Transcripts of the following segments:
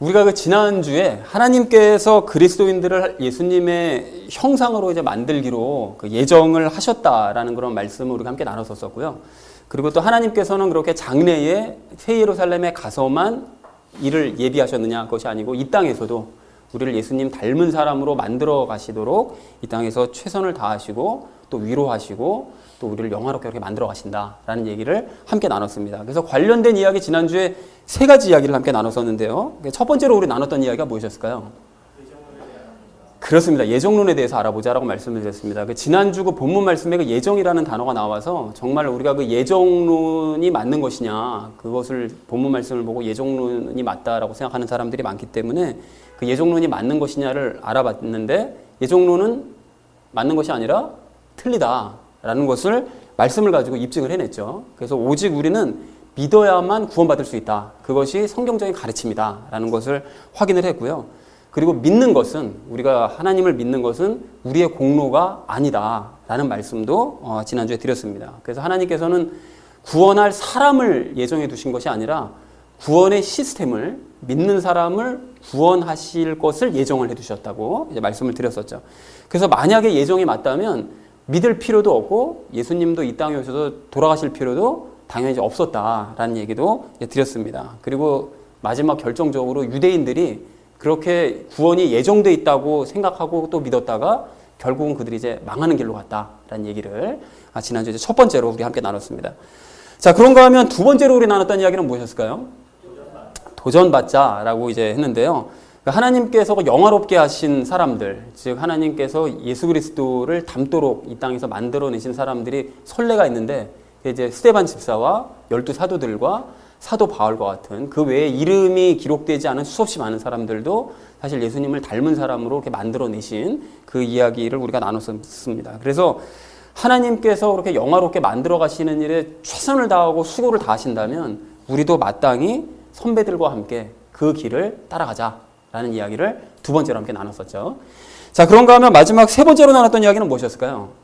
우리가 그 지난주에 하나님께서 그리스도인들을 예수님의 형상으로 이제 만들기로 그 예정을 하셨다라는 그런 말씀을 우리가 함께 나눴었고요. 그리고 또 하나님께서는 그렇게 장래에 새 예루살렘에 가서만 이를 예비하셨느냐, 그것이 아니고 이 땅에서도 우리를 예수님 닮은 사람으로 만들어 가시도록 이 땅에서 최선을 다하시고 또 위로하시고 또 우리를 영화롭게 그렇게 만들어 가신다라는 얘기를 함께 나눴습니다. 그래서 관련된 이야기 지난주에 세 가지 이야기를 함께 나눴었는데요. 첫 번째로 우리 나눴던 이야기가 무엇이었을까요? 그렇습니다. 예정론에 대해서 알아보자라고 말씀을 드렸습니다. 그 지난주 그 본문 말씀에 그 예정이라는 단어가 나와서 정말 우리가 그 예정론이 맞는 것이냐, 그것을 본문 말씀을 보고 예정론이 맞다라고 생각하는 사람들이 많기 때문에 그 예정론이 맞는 것이냐를 알아봤는데 예정론은 맞는 것이 아니라 틀리다라는 것을 말씀을 가지고 입증을 해냈죠. 그래서 오직 우리는 믿어야만 구원받을 수 있다. 그것이 성경적인 가르침이다라는 것을 확인을 했고요. 그리고 믿는 것은, 우리가 하나님을 믿는 것은 우리의 공로가 아니다라는 말씀도 지난주에 드렸습니다. 그래서 하나님께서는 구원할 사람을 예정해 두신 것이 아니라 구원의 시스템을, 믿는 사람을 구원하실 것을 예정을 해 두셨다고 이제 말씀을 드렸었죠. 그래서 만약에 예정이 맞다면 믿을 필요도 없고 예수님도 이 땅에 오셔서 돌아가실 필요도 당연히 이제 없었다라는 얘기도 이제 드렸습니다. 그리고 마지막 결정적으로 유대인들이 그렇게 구원이 예정돼 있다고 생각하고 또 믿었다가 결국은 그들이 이제 망하는 길로 갔다라는 얘기를 지난주에 이제 첫 번째로 우리 함께 나눴습니다. 자, 그런가 하면 두 번째로 우리 나눴던 이야기는 무엇이었을까요? 도전받자라고 이제 했는데요. 하나님께서 영화롭게 하신 사람들, 즉 하나님께서 예수 그리스도를 닮도록 이 땅에서 만들어내신 사람들이 선례가 있는데 이제 스데반 집사와 12 사도들과 사도 바울과 같은 그 외에 이름이 기록되지 않은 수없이 많은 사람들도 사실 예수님을 닮은 사람으로 이렇게 만들어내신 그 이야기를 우리가 나눴습니다. 그래서 하나님께서 그렇게 영화롭게 만들어 가시는 일에 최선을 다하고 수고를 다하신다면 우리도 마땅히 선배들과 함께 그 길을 따라가자라는 이야기를 두 번째로 함께 나눴었죠. 자, 그런가 하면 마지막 세 번째로 나눴던 이야기는 무엇이었을까요?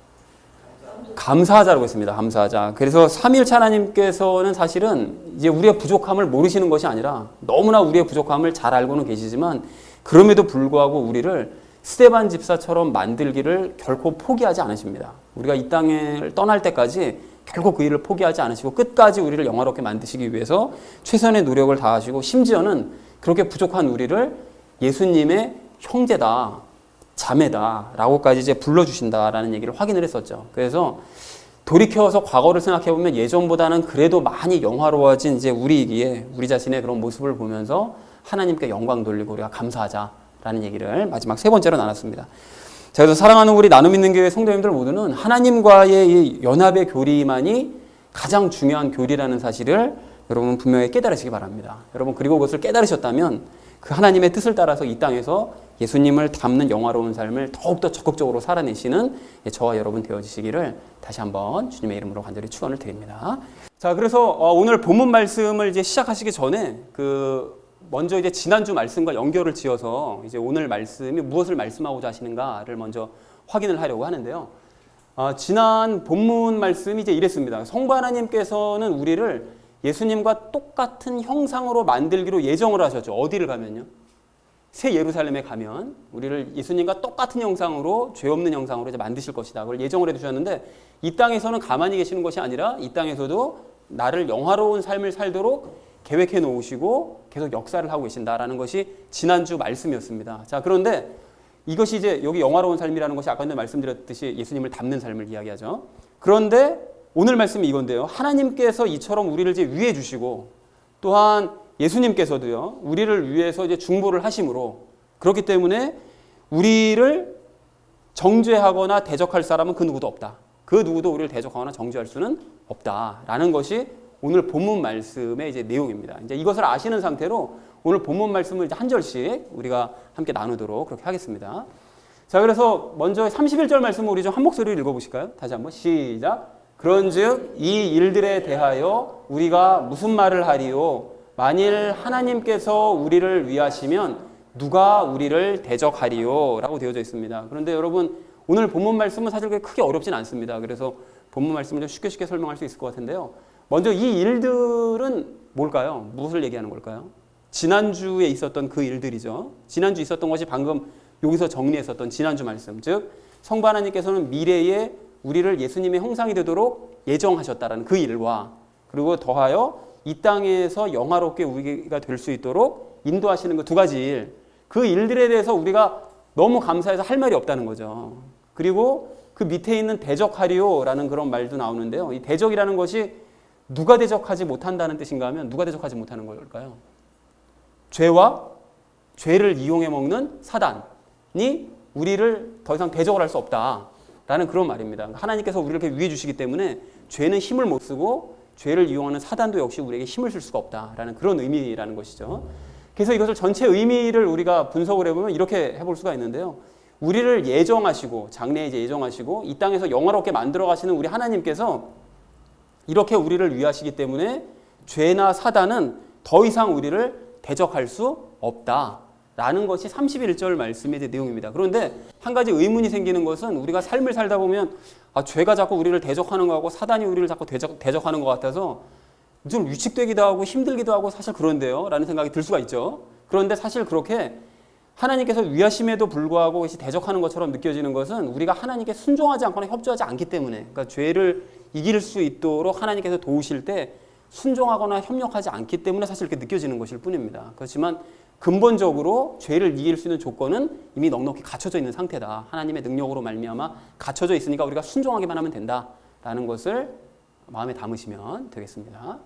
감사하자라고 했습니다. 감사하자. 그래서 삼위일체 하나님께서는 사실은 이제 우리의 부족함을 모르시는 것이 아니라 너무나 우리의 부족함을 잘 알고는 계시지만 그럼에도 불구하고 우리를 스데반 집사처럼 만들기를 결코 포기하지 않으십니다. 우리가 이 땅을 떠날 때까지 결코 그 일을 포기하지 않으시고 끝까지 우리를 영화롭게 만드시기 위해서 최선의 노력을 다하시고 심지어는 그렇게 부족한 우리를 예수님의 형제다, 자매다라고까지 이제 불러주신다라는 얘기를 확인을 했었죠. 그래서 돌이켜서 과거를 생각해보면 예전보다는 그래도 많이 영화로워진 이제 우리이기에 우리 자신의 그런 모습을 보면서 하나님께 영광 돌리고 우리가 감사하자라는 얘기를 마지막 세 번째로 나눴습니다. 자, 그래서 사랑하는 우리 나눔 있는 교회 성도님들 모두는 하나님과의 이 연합의 교리만이 가장 중요한 교리라는 사실을 여러분 분명히 깨달으시기 바랍니다. 여러분 그리고 그것을 깨달으셨다면 그 하나님의 뜻을 따라서 이 땅에서 예수님을 닮는 영화로운 삶을 더욱더 적극적으로 살아내시는 저와 여러분 되어주시기를 다시 한번 주님의 이름으로 간절히 축원을 드립니다. 자, 그래서 오늘 본문 말씀을 이제 시작하시기 전에 먼저 이제 지난주 말씀과 연결을 지어서 이제 오늘 말씀이 무엇을 말씀하고자 하시는가를 먼저 확인을 하려고 하는데요. 지난 본문 말씀이 이제 이랬습니다. 성부 하나님께서는 우리를 예수님과 똑같은 형상으로 만들기로 예정을 하셨죠. 어디를 가면요? 새 예루살렘에 가면 우리를 예수님과 똑같은 형상으로, 죄 없는 형상으로 이제 만드실 것이다. 그걸 예정을 해두셨는데 이 땅에서는 가만히 계시는 것이 아니라 이 땅에서도 나를 영화로운 삶을 살도록 계획해 놓으시고 계속 역사를 하고 계신다라는 것이 지난주 말씀이었습니다. 자, 그런데 이것이 이제 여기 영화로운 삶이라는 것이 아까 전에 말씀드렸듯이 예수님을 닮는 삶을 이야기하죠. 그런데 오늘 말씀이 이건데요. 하나님께서 이처럼 우리를 이제 위해 주시고 또한 예수님께서도요. 우리를 위해서 이제 중보를 하심으로 그렇기 때문에 우리를 정죄하거나 대적할 사람은 그 누구도 없다. 그 누구도 우리를 대적하거나 정죄할 수는 없다라는 것이 오늘 본문 말씀의 이제 내용입니다. 이제 이것을 아시는 상태로 오늘 본문 말씀을 이제 한 절씩 우리가 함께 나누도록 그렇게 하겠습니다. 자, 그래서 먼저 31절 말씀을 우리 좀 한 목소리로 읽어보실까요? 다시 한번 시작. 그런즉 이 일들에 대하여 우리가 무슨 말을 하리요? 만일 하나님께서 우리를 위하시면 누가 우리를 대적하리요? 라고 되어져 있습니다. 그런데 여러분 오늘 본문 말씀은 사실 크게 어렵진 않습니다. 그래서 본문 말씀을 좀 쉽게 설명할 수 있을 것 같은데요. 먼저 이 일들은 뭘까요? 무엇을 얘기하는 걸까요? 지난주에 있었던 그 일들이죠. 지난주 있었던 것이 방금 여기서 정리했었던 지난주 말씀. 즉 성부 하나님께서는 미래에 우리를 예수님의 형상이 되도록 예정하셨다라는 그 일과, 그리고 더하여 이 땅에서 영화롭게 우리가 될 수 있도록 인도하시는 그 두 가지 일, 그 일들에 대해서 우리가 너무 감사해서 할 말이 없다는 거죠. 그리고 그 밑에 있는 대적하리오라는 그런 말도 나오는데요. 이 대적이라는 것이 누가 대적하지 못한다는 뜻인가 하면 누가 대적하지 못하는 걸까요? 죄와 죄를 이용해 먹는 사단이 우리를 더 이상 대적을 할 수 없다라는 그런 말입니다. 하나님께서 우리를 이렇게 위해 주시기 때문에 죄는 힘을 못 쓰고 죄를 이용하는 사단도 역시 우리에게 힘을 쓸 수가 없다라는 그런 의미라는 것이죠. 그래서 이것을 전체 의미를 우리가 분석을 해보면 이렇게 해볼 수가 있는데요. 우리를 예정하시고, 장래에 이제 예정하시고 이 땅에서 영화롭게 만들어 가시는 우리 하나님께서 이렇게 우리를 위하시기 때문에 죄나 사단은 더 이상 우리를 대적할 수 없다라는 것이 31절 말씀의 내용입니다. 그런데 한 가지 의문이 생기는 것은 우리가 삶을 살다 보면 죄가 자꾸 우리를 대적하는 것 같고 사단이 우리를 자꾸 대적하는 것 같아서 좀 위축되기도 하고 힘들기도 하고 사실 그런데요 라는 생각이 들 수가 있죠. 그런데 사실 그렇게 하나님께서 위하심에도 불구하고 이것이 대적하는 것처럼 느껴지는 것은 우리가 하나님께 순종하지 않거나 협조하지 않기 때문에, 그러니까 죄를 이길 수 있도록 하나님께서 도우실 때 순종하거나 협력하지 않기 때문에 사실 이렇게 느껴지는 것일 뿐입니다. 그렇지만 근본적으로 죄를 이길 수 있는 조건은 이미 넉넉히 갖춰져 있는 상태다. 하나님의 능력으로 말미암아 갖춰져 있으니까 우리가 순종하기만 하면 된다라는 것을 마음에 담으시면 되겠습니다.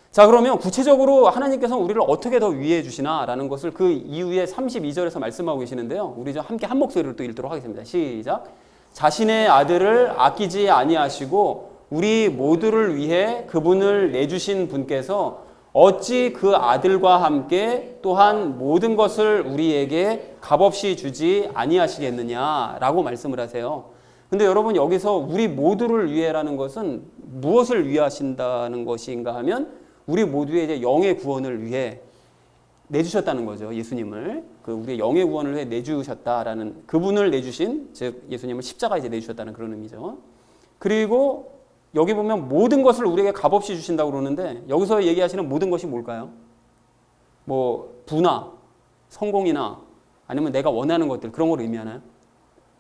자, 그러면 구체적으로 하나님께서 우리를 어떻게 더 위해 주시나라는 것을 그 이후에 32절에서 말씀하고 계시는데요. 우리 좀 함께 한 목소리로 또 읽도록 하겠습니다. 시작. 자신의 아들을 아끼지 아니하시고 우리 모두를 위해 그분을 내주신 분께서 어찌 그 아들과 함께 또한 모든 것을 우리에게 값없이 주지 아니하시겠느냐라고 말씀을 하세요. 근데 여러분, 여기서 우리 모두를 위해라는 것은 무엇을 위하신다는 것인가 하면 우리 모두의 이제 영의 구원을 위해 내주셨다는 거죠. 예수님을 우리의 영의 구원을 위해 내주셨다라는, 그분을 내주신, 즉 예수님을 십자가에 이제 내주셨다는 그런 의미죠. 그리고 여기 보면 모든 것을 우리에게 값없이 주신다고 그러는데 여기서 얘기하시는 모든 것이 뭘까요? 뭐 부나 성공이나 아니면 내가 원하는 것들, 그런 걸 의미하나요?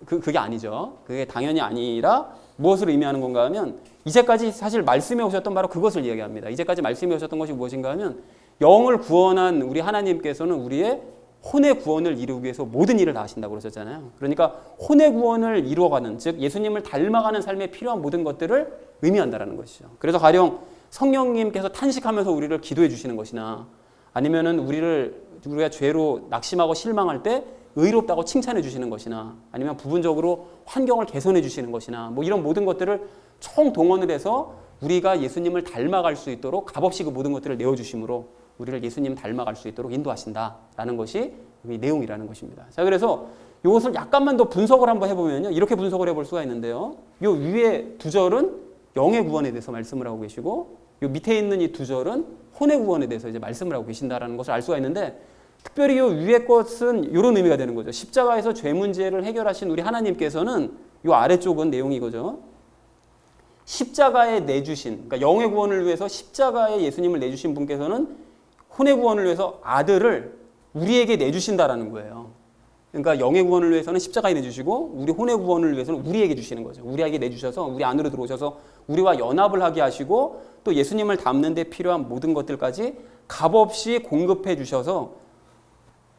그게 아니죠. 그게 당연히 아니라 무엇을 의미하는 건가 하면 이제까지 사실 말씀해 오셨던 바로 그것을 이야기합니다. 이제까지 말씀해 오셨던 것이 무엇인가 하면 영을 구원한 우리 하나님께서는 우리의 혼의 구원을 이루기 위해서 모든 일을 다 하신다고 그러셨잖아요. 그러니까 혼의 구원을 이루어가는, 즉 예수님을 닮아가는 삶에 필요한 모든 것들을 의미한다라는 것이죠. 그래서 가령 성령님께서 탄식하면서 우리를 기도해 주시는 것이나 아니면은 우리가 죄로 낙심하고 실망할 때 의롭다고 칭찬해 주시는 것이나 아니면 부분적으로 환경을 개선해 주시는 것이나 뭐 이런 모든 것들을 총동원을 해서 우리가 예수님을 닮아갈 수 있도록 값없이 그 모든 것들을 내어주심으로 우리를 예수님 닮아갈 수 있도록 인도하신다라는 것이 이 내용이라는 것입니다. 자, 그래서 이것을 약간만 더 분석을 한번 해보면요, 이렇게 분석을 해볼 수가 있는데요. 이 위에 두 절은 영의 구원에 대해서 말씀을 하고 계시고, 이 밑에 있는 이 두 절은 혼의 구원에 대해서 이제 말씀을 하고 계신다라는 것을 알 수가 있는데, 특별히 이 위에 것은 이런 의미가 되는 거죠. 십자가에서 죄 문제를 해결하신 우리 하나님께서는 이 아래쪽은 내용이 이거죠. 십자가에 내주신, 그러니까 영의 구원을 위해서 십자가에 예수님을 내주신 분께서는 혼의 구원을 위해서 아들을 우리에게 내주신다라는 거예요. 그러니까 영의 구원을 위해서는 십자가에 내주시고 우리 혼의 구원을 위해서는 우리에게 주시는 거죠. 우리에게 내주셔서 우리 안으로 들어오셔서 우리와 연합을 하게 하시고 또 예수님을 닮는 데 필요한 모든 것들까지 값없이 공급해 주셔서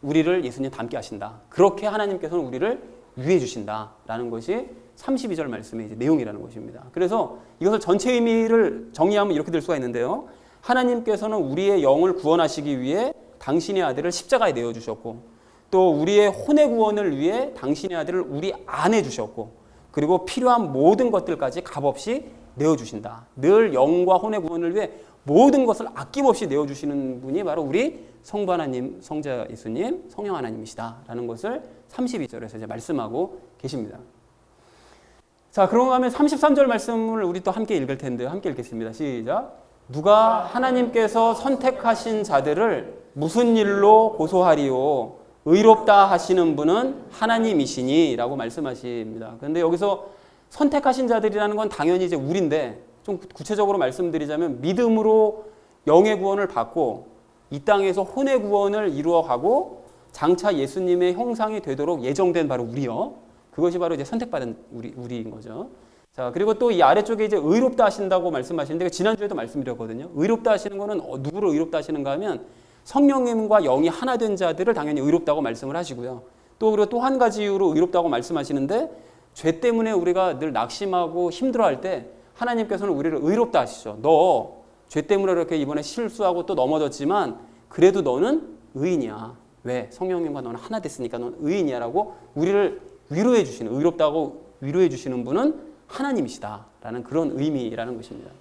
우리를 예수님 닮게 하신다. 그렇게 하나님께서는 우리를 위해 주신다라는 것이 32절 말씀의 이제 내용이라는 것입니다. 그래서 이것을 전체 의미를 정리하면 이렇게 될 수가 있는데요. 하나님께서는 우리의 영을 구원하시기 위해 당신의 아들을 십자가에 내어주셨고 또 우리의 혼의 구원을 위해 당신의 아들을 우리 안에 주셨고 그리고 필요한 모든 것들까지 값없이 내어주신다. 늘 영과 혼의 구원을 위해 모든 것을 아낌없이 내어주시는 분이 바로 우리 성부 하나님, 성자 예수님, 성령 하나님이시다라는 것을 32절에서 이제 말씀하고 계십니다. 자, 그런가 하면 33절 말씀을 우리 또 함께 읽을 텐데요. 함께 읽겠습니다. 시작. 누가 하나님께서 선택하신 자들을 무슨 일로 고소하리요? 의롭다 하시는 분은 하나님이시니 라고 말씀하십니다. 그런데 여기서 선택하신 자들이라는 건 당연히 이제 우리인데 좀 구체적으로 말씀드리자면 믿음으로 영의 구원을 받고 이 땅에서 혼의 구원을 이루어가고 장차 예수님의 형상이 되도록 예정된 바로 우리요. 그것이 바로 이제 선택받은 우리인 거죠. 자, 그리고 또 이 아래쪽에 이제 의롭다 하신다고 말씀하시는데 지난주에도 말씀드렸거든요. 의롭다 하시는 거는 누구를 의롭다 하시는가 하면 성령님과 영이 하나 된 자들을 당연히 의롭다고 말씀을 하시고요. 또 그리고 또 한 가지 이유로 의롭다고 말씀하시는데 죄 때문에 우리가 늘 낙심하고 힘들어할 때 하나님께서는 우리를 의롭다 하시죠. 너 죄 때문에 이렇게 이번에 실수하고 또 넘어졌지만 그래도 너는 의인이야. 왜? 성령님과 너는 하나 됐으니까 너는 의인이야 라고 우리를 위로해 주시는, 의롭다고 위로해 주시는 분은 하나님이시다라는 그런 의미라는 것입니다.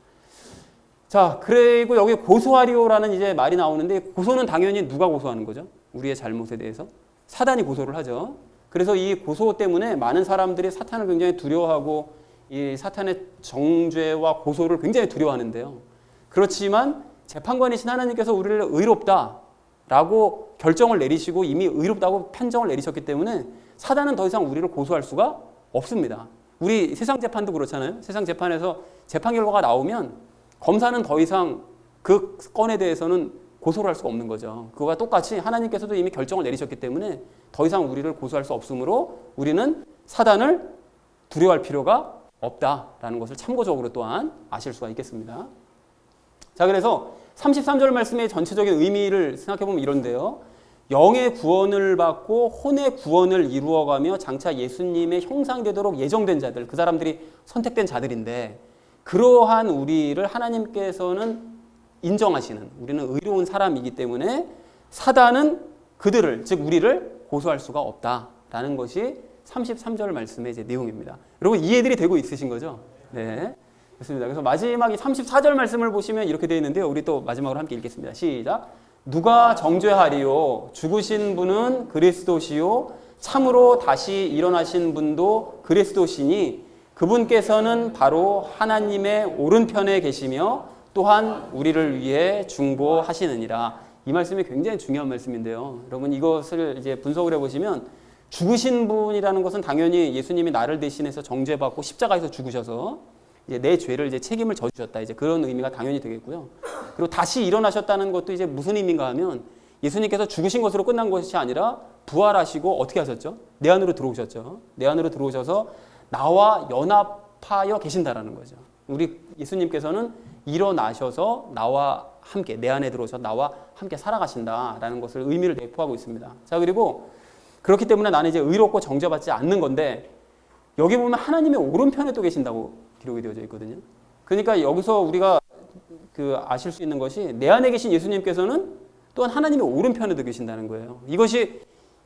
자, 그리고 여기 고소하리오라는 이제 말이 나오는데 고소는 당연히 누가 고소하는 거죠? 우리의 잘못에 대해서 사단이 고소를 하죠. 그래서 이 고소 때문에 많은 사람들이 사탄을 굉장히 두려워하고 이 사탄의 정죄와 고소를 굉장히 두려워하는데요. 그렇지만 재판관이신 하나님께서 우리를 의롭다라고 결정을 내리시고 이미 의롭다고 판정을 내리셨기 때문에 사단은 더 이상 우리를 고소할 수가 없습니다. 우리 세상 재판도 그렇잖아요. 세상 재판에서 재판 결과가 나오면 검사는 더 이상 그 건에 대해서는 고소를 할 수가 없는 거죠. 그거와 똑같이 하나님께서도 이미 결정을 내리셨기 때문에 더 이상 우리를 고소할 수 없으므로 우리는 사단을 두려워할 필요가 없다라는 것을 참고적으로 또한 아실 수가 있겠습니다. 자, 그래서 33절 말씀의 전체적인 의미를 생각해보면 이런데요. 영의 구원을 받고 혼의 구원을 이루어가며 장차 예수님의 형상되도록 예정된 자들, 그 사람들이 선택된 자들인데 그러한 우리를 하나님께서는 인정하시는, 우리는 의로운 사람이기 때문에 사단은 그들을, 즉 우리를 고소할 수가 없다라는 것이 33절 말씀의 이제 내용입니다. 여러분 이해들이 되고 있으신 거죠? 네, 좋습니다. 그래서 마지막 이 34절 말씀을 보시면 이렇게 되어 있는데요. 우리 또 마지막으로 함께 읽겠습니다. 시작. 누가 정죄하리요? 죽으신 분은 그리스도시요 참으로 다시 일어나신 분도 그리스도시니 그분께서는 바로 하나님의 오른편에 계시며 또한 우리를 위해 중보하시느니라. 이 말씀이 굉장히 중요한 말씀인데요. 여러분 이것을 이제 분석을 해보시면 죽으신 분이라는 것은 당연히 예수님이 나를 대신해서 정죄받고 십자가에서 죽으셔서 이제 내 죄를 이제 책임을 져주셨다. 이제 그런 의미가 당연히 되겠고요. 그리고 다시 일어나셨다는 것도 이제 무슨 의미인가 하면 예수님께서 죽으신 것으로 끝난 것이 아니라 부활하시고 어떻게 하셨죠? 내 안으로 들어오셨죠. 내 안으로 들어오셔서 나와 연합하여 계신다라는 거죠. 우리 예수님께서는 일어나셔서 나와 함께 내 안에 들어오셔서 나와 함께 살아가신다라는 것을 의미를 내포하고 있습니다. 자, 그리고 그렇기 때문에 나는 이제 의롭고 정죄받지 않는 건데 여기 보면 하나님의 오른편에 또 계신다고 기록이 되어져 있거든요. 그러니까 여기서 우리가 아실 수 있는 것이 내 안에 계신 예수님께서는 또한 하나님의 오른편에도 계신다는 거예요. 이것이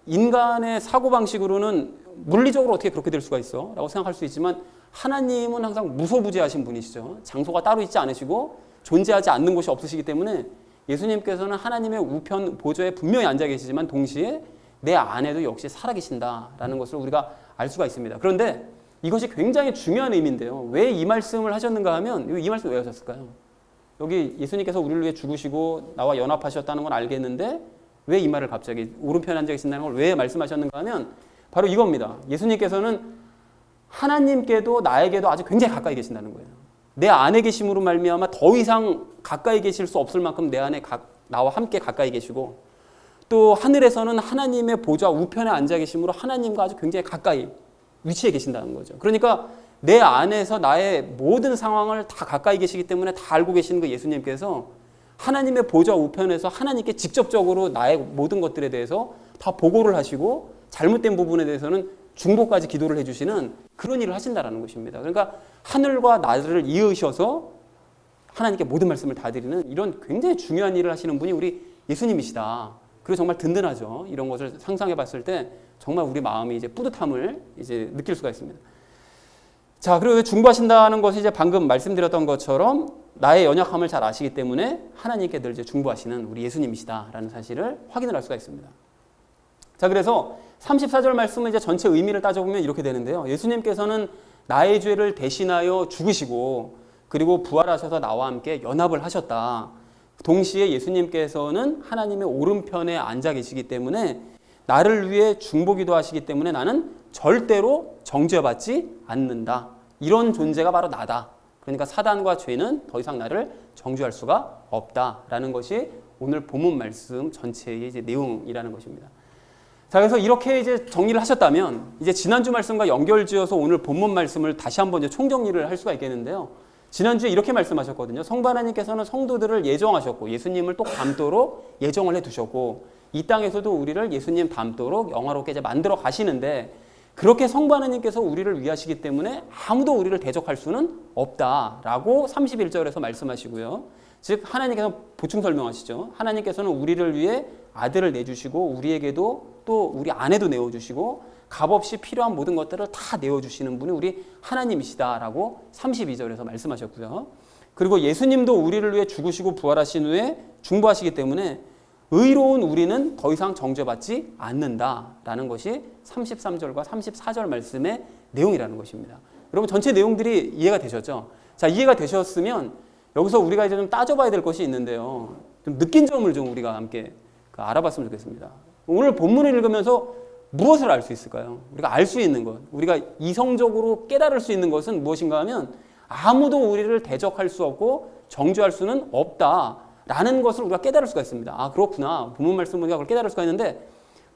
인간의 사고방식으로는 물리적으로 어떻게 그렇게 될 수가 있어? 라고 생각할 수 있지만 하나님은 항상 무소부재하신 분이시죠. 장소가 따로 있지 않으시고 존재하지 않는 곳이 없으시기 때문에 예수님께서는 하나님의 우편 보좌에 분명히 앉아 계시지만 동시에 내 안에도 역시 살아계신다라는 것을 우리가 알 수가 있습니다. 그런데 이것이 굉장히 중요한 의미인데요. 왜 이 말씀을 하셨는가 하면 이 말씀 왜 하셨을까요? 여기 예수님께서 우리를 위해 죽으시고 나와 연합하셨다는 건 알겠는데 왜 이 말을 갑자기 오른편에 앉아 계신다는 걸 왜 말씀하셨는가 하면 바로 이겁니다. 예수님께서는 하나님께도 나에게도 아주 굉장히 가까이 계신다는 거예요. 내 안에 계심으로 말미암아 더 이상 가까이 계실 수 없을 만큼 내 안에 나와 함께 가까이 계시고 또 하늘에서는 하나님의 보좌 우편에 앉아 계심으로 하나님과 아주 굉장히 가까이 위치해 계신다는 거죠. 그러니까 내 안에서 나의 모든 상황을 다 가까이 계시기 때문에 다 알고 계시는 그 예수님께서 하나님의 보좌 우편에서 하나님께 직접적으로 나의 모든 것들에 대해서 다 보고를 하시고 잘못된 부분에 대해서는 중보까지 기도를 해주시는 그런 일을 하신다는 것입니다. 그러니까 하늘과 나를 이으셔서 하나님께 모든 말씀을 다 드리는 이런 굉장히 중요한 일을 하시는 분이 우리 예수님이시다. 그리고 정말 든든하죠. 이런 것을 상상해 봤을 때 정말 우리 마음이 이제 뿌듯함을 이제 느낄 수가 있습니다. 자, 그리고 중보하신다는 것이 이제 방금 말씀드렸던 것처럼 나의 연약함을 잘 아시기 때문에 하나님께 늘 이제 중보하시는 우리 예수님이시다라는 사실을 확인을 할 수가 있습니다. 자, 그래서 34절 말씀은 이제 전체 의미를 따져보면 이렇게 되는데요. 예수님께서는 나의 죄를 대신하여 죽으시고 그리고 부활하셔서 나와 함께 연합을 하셨다. 동시에 예수님께서는 하나님의 오른편에 앉아 계시기 때문에 나를 위해 중보기도 하시기 때문에 나는 절대로 정죄받지 않는다. 이런 존재가 바로 나다. 그러니까 사단과 죄는 더 이상 나를 정죄할 수가 없다라는 것이 오늘 본문 말씀 전체의 이제 내용이라는 것입니다. 자, 그래서 이렇게 이제 정리를 하셨다면 이제 지난주 말씀과 연결지어서 오늘 본문 말씀을 다시 한번 이제 총정리를 할 수가 있겠는데요. 지난주에 이렇게 말씀하셨거든요. 성부 하나님께서는 성도들을 예정하셨고 예수님을 또 닮도록 예정을 해두셨고 이 땅에서도 우리를 예수님 닮도록 영화롭게 이제 만들어 가시는데 그렇게 성부 하나님께서 우리를 위하시기 때문에 아무도 우리를 대적할 수는 없다라고 31절에서 말씀하시고요. 즉 하나님께서 보충 설명하시죠. 하나님께서는 우리를 위해 아들을 내주시고 우리에게도 또 우리 아내도 내어주시고 값없이 필요한 모든 것들을 다 내어주시는 분이 우리 하나님이시다라고 32절에서 말씀하셨고요. 그리고 예수님도 우리를 위해 죽으시고 부활하신 후에 중보하시기 때문에 의로운 우리는 더 이상 정죄받지 않는다라는 것이 33절과 34절 말씀의 내용이라는 것입니다. 여러분 전체 내용들이 이해가 되셨죠? 자, 이해가 되셨으면 여기서 우리가 이제 좀 따져봐야 될 것이 있는데요. 좀 느낀 점을 좀 우리가 함께 알아봤으면 좋겠습니다. 오늘 본문을 읽으면서 무엇을 알 수 있을까요? 우리가 알 수 있는 것, 우리가 이성적으로 깨달을 수 있는 것은 무엇인가 하면 아무도 우리를 대적할 수 없고 정죄할 수는 없다라는 것을 우리가 깨달을 수가 있습니다. 아, 그렇구나. 본문 말씀을 우리가 그걸 깨달을 수가 있는데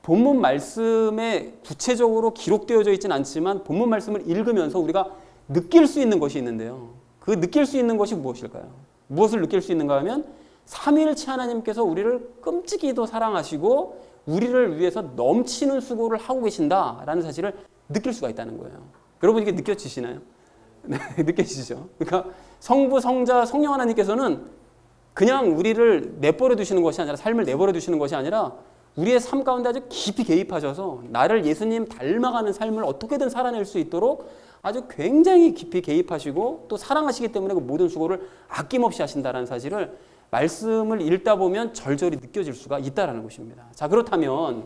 본문 말씀에 구체적으로 기록되어져 있지는 않지만 본문 말씀을 읽으면서 우리가 느낄 수 있는 것이 있는데요. 그 느낄 수 있는 것이 무엇일까요? 무엇을 느낄 수 있는가 하면 삼위일체 하나님께서 우리를 끔찍이도 사랑하시고 우리를 위해서 넘치는 수고를 하고 계신다라는 사실을 느낄 수가 있다는 거예요. 여러분 이게 느껴지시나요? 네, 느껴지시죠? 그러니까 성부, 성자, 성령 하나님께서는 그냥 우리를 내버려 두시는 것이 아니라 삶을 내버려 두시는 것이 아니라 우리의 삶 가운데 아주 깊이 개입하셔서 나를 예수님 닮아가는 삶을 어떻게든 살아낼 수 있도록 아주 굉장히 깊이 개입하시고 또 사랑하시기 때문에 그 모든 수고를 아낌없이 하신다는 사실을 말씀을 읽다 보면 절절히 느껴질 수가 있다는 것입니다. 자, 그렇다면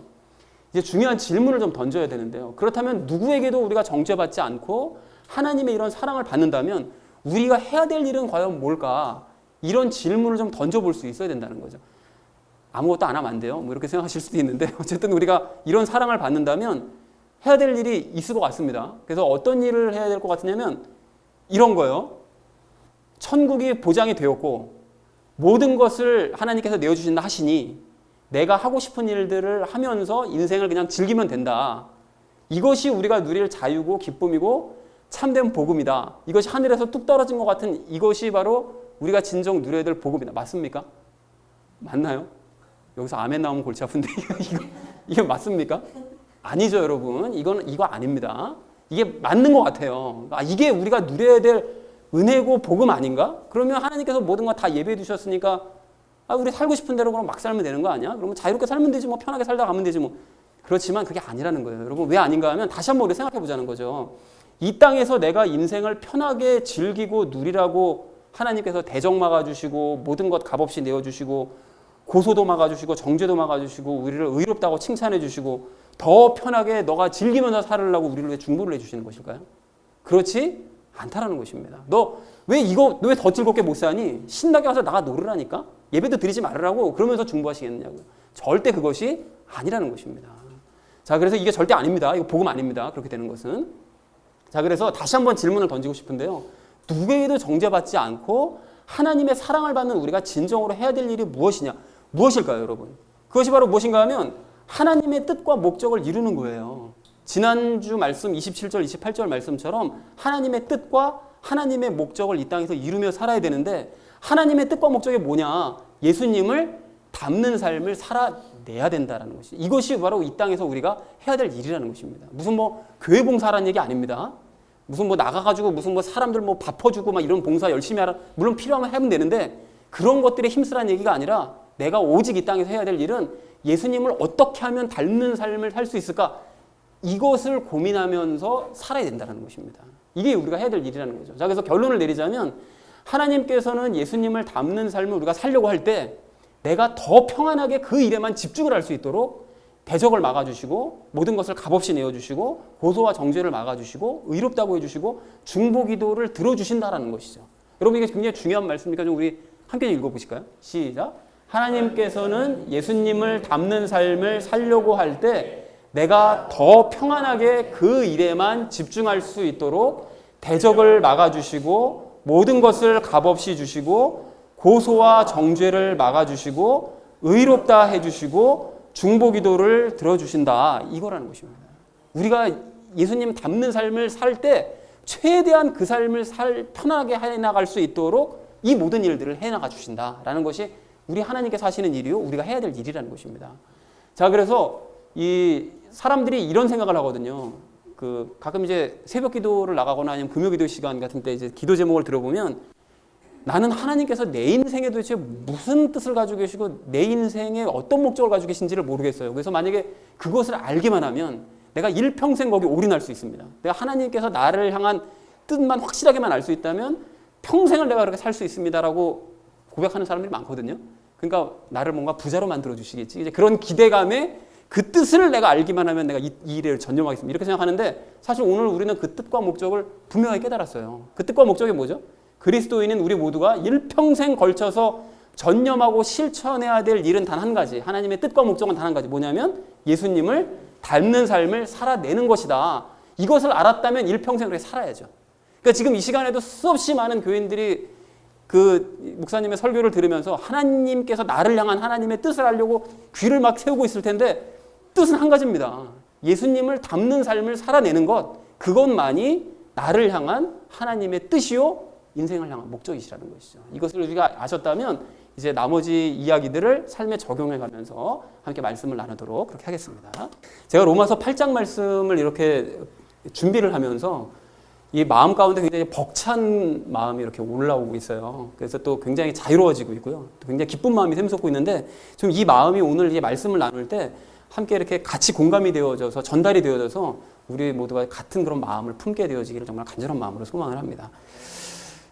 이제 중요한 질문을 좀 던져야 되는데요. 그렇다면 누구에게도 우리가 정죄받지 않고 하나님의 이런 사랑을 받는다면 우리가 해야 될 일은 과연 뭘까? 이런 질문을 좀 던져볼 수 있어야 된다는 거죠. 아무것도 안 하면 안 돼요. 뭐 이렇게 생각하실 수도 있는데 어쨌든 우리가 이런 사랑을 받는다면 해야 될 일이 있을 것 같습니다. 그래서 어떤 일을 해야 될 것 같으냐면 이런 거예요. 천국이 보장이 되었고 모든 것을 하나님께서 내어주신다 하시니 내가 하고 싶은 일들을 하면서 인생을 그냥 즐기면 된다. 이것이 우리가 누릴 자유고 기쁨이고 참된 복음이다. 이것이 하늘에서 뚝 떨어진 것 같은 이것이 바로 우리가 진정 누려야 될 복음이다. 맞습니까? 맞나요? 여기서 아멘 나오면 골치 아픈데 이게 맞습니까? 아니죠, 여러분. 이거 아닙니다. 이게 맞는 것 같아요. 이게 우리가 누려야 될 은혜고 복음 아닌가? 그러면 하나님께서 모든 거 다 예배해 두셨으니까 우리 살고 싶은 대로 그럼 막 살면 되는 거 아니야? 그러면 자유롭게 살면 되지 뭐 편하게 살다 가면 되지 뭐. 그렇지만 그게 아니라는 거예요. 여러분 왜 아닌가 하면 다시 한번 우리 생각해 보자는 거죠. 이 땅에서 내가 인생을 편하게 즐기고 누리라고 하나님께서 대적 막아주시고 모든 것 값없이 내어주시고 고소도 막아주시고 정죄도 막아주시고 우리를 의롭다고 칭찬해 주시고 더 편하게 너가 즐기면서 살으려고 우리를 왜 중보를 해주시는 것일까요? 그렇지 않다라는 것입니다. 너 왜 더 즐겁게 못 사니? 신나게 와서 나가 놀으라니까? 예배도 드리지 말으라고 그러면서 중보하시겠느냐고요. 절대 그것이 아니라는 것입니다. 자, 그래서 이게 절대 아닙니다. 이거 복음 아닙니다. 그렇게 되는 것은. 자, 그래서 다시 한번 질문을 던지고 싶은데요. 누구에게도 정죄받지 않고 하나님의 사랑을 받는 우리가 진정으로 해야 될 일이 무엇이냐? 무엇일까요, 여러분? 그것이 바로 무엇인가 하면 하나님의 뜻과 목적을 이루는 거예요. 지난주 말씀 27절, 28절 말씀처럼 하나님의 뜻과 하나님의 목적을 이 땅에서 이루며 살아야 되는데 하나님의 뜻과 목적이 뭐냐? 예수님을 닮는 삶을 살아내야 된다는 것이 이것이 바로 이 땅에서 우리가 해야 될 일이라는 것입니다. 무슨 뭐 교회 봉사라는 얘기 아닙니다. 무슨 뭐 나가가지고 무슨 뭐 사람들 뭐 밥 퍼주고 막 이런 봉사 열심히 하라. 물론 필요하면 하면 되는데 그런 것들에 힘쓰라는 얘기가 아니라 내가 오직 이 땅에서 해야 될 일은 예수님을 어떻게 하면 닮는 삶을 살 수 있을까? 이것을 고민하면서 살아야 된다는 것입니다. 이게 우리가 해야 될 일이라는 거죠. 자, 그래서 결론을 내리자면 하나님께서는 예수님을 닮는 삶을 우리가 살려고 할 때 내가 더 평안하게 그 일에만 집중을 할 수 있도록 대적을 막아주시고 모든 것을 값없이 내어주시고 고소와 정죄를 막아주시고 의롭다고 해주시고 중보기도를 들어주신다라는 것이죠. 여러분 이게 굉장히 중요한 말씀이니까 좀 우리 함께 읽어보실까요? 시작. 하나님께서는 예수님을 닮는 삶을 살려고 할 때 내가 더 평안하게 그 일에만 집중할 수 있도록 대적을 막아주시고 모든 것을 값없이 주시고 고소와 정죄를 막아주시고 의롭다 해주시고 중보기도를 들어주신다. 이거라는 것입니다. 우리가 예수님 닮는 삶을 살 때 최대한 그 삶을 편하게 해나갈 수 있도록 이 모든 일들을 해나가 주신다라는 것이 우리 하나님께서 하시는 일이요, 우리가 해야 될 일이라는 것입니다. 자, 그래서 이 사람들이 이런 생각을 하거든요. 가끔 이제 새벽 기도를 나가거나 아니면 금요 기도 시간 같은 때 이제 기도 제목을 들어보면 나는 하나님께서 내 인생에 도대체 무슨 뜻을 가지고 계시고 내 인생에 어떤 목적을 가지고 계신지를 모르겠어요. 그래서 만약에 그것을 알기만 하면 내가 일평생 거기 올인할 수 있습니다. 내가 하나님께서 나를 향한 뜻만 확실하게만 알 수 있다면 평생을 내가 그렇게 살 수 있습니다라고 고백하는 사람들이 많거든요. 그러니까 나를 뭔가 부자로 만들어 주시겠지. 이제 그런 기대감에 그 뜻을 내가 알기만 하면 내가 이 일에 전념하겠습니다. 이렇게 생각하는데 사실 오늘 우리는 그 뜻과 목적을 분명하게 깨달았어요. 그 뜻과 목적이 뭐죠? 그리스도인인 우리 모두가 일평생 걸쳐서 전념하고 실천해야 될 일은 단 한 가지. 하나님의 뜻과 목적은 단 한 가지. 뭐냐면 예수님을 닮는 삶을 살아내는 것이다. 이것을 알았다면 일평생 그렇게 살아야죠. 그러니까 지금 이 시간에도 수없이 많은 교인들이 그 목사님의 설교를 들으면서 하나님께서 나를 향한 하나님의 뜻을 알려고 귀를 막 세우고 있을 텐데 뜻은 한 가지입니다. 예수님을 닮는 삶을 살아내는 것, 그것만이 나를 향한 하나님의 뜻이요 인생을 향한 목적이시라는 것이죠. 이것을 우리가 아셨다면 이제 나머지 이야기들을 삶에 적용해 가면서 함께 말씀을 나누도록 그렇게 하겠습니다. 제가 로마서 8장 말씀을 이렇게 준비를 하면서 이 마음 가운데 굉장히 벅찬 마음이 이렇게 올라오고 있어요. 그래서 또 굉장히 자유로워지고 있고요. 또 굉장히 기쁜 마음이 샘솟고 있는데 좀 이 마음이 오늘 이 말씀을 나눌 때 함께 이렇게 같이 공감이 되어져서 전달이 되어져서 우리 모두가 같은 그런 마음을 품게 되어지기를 정말 간절한 마음으로 소망을 합니다.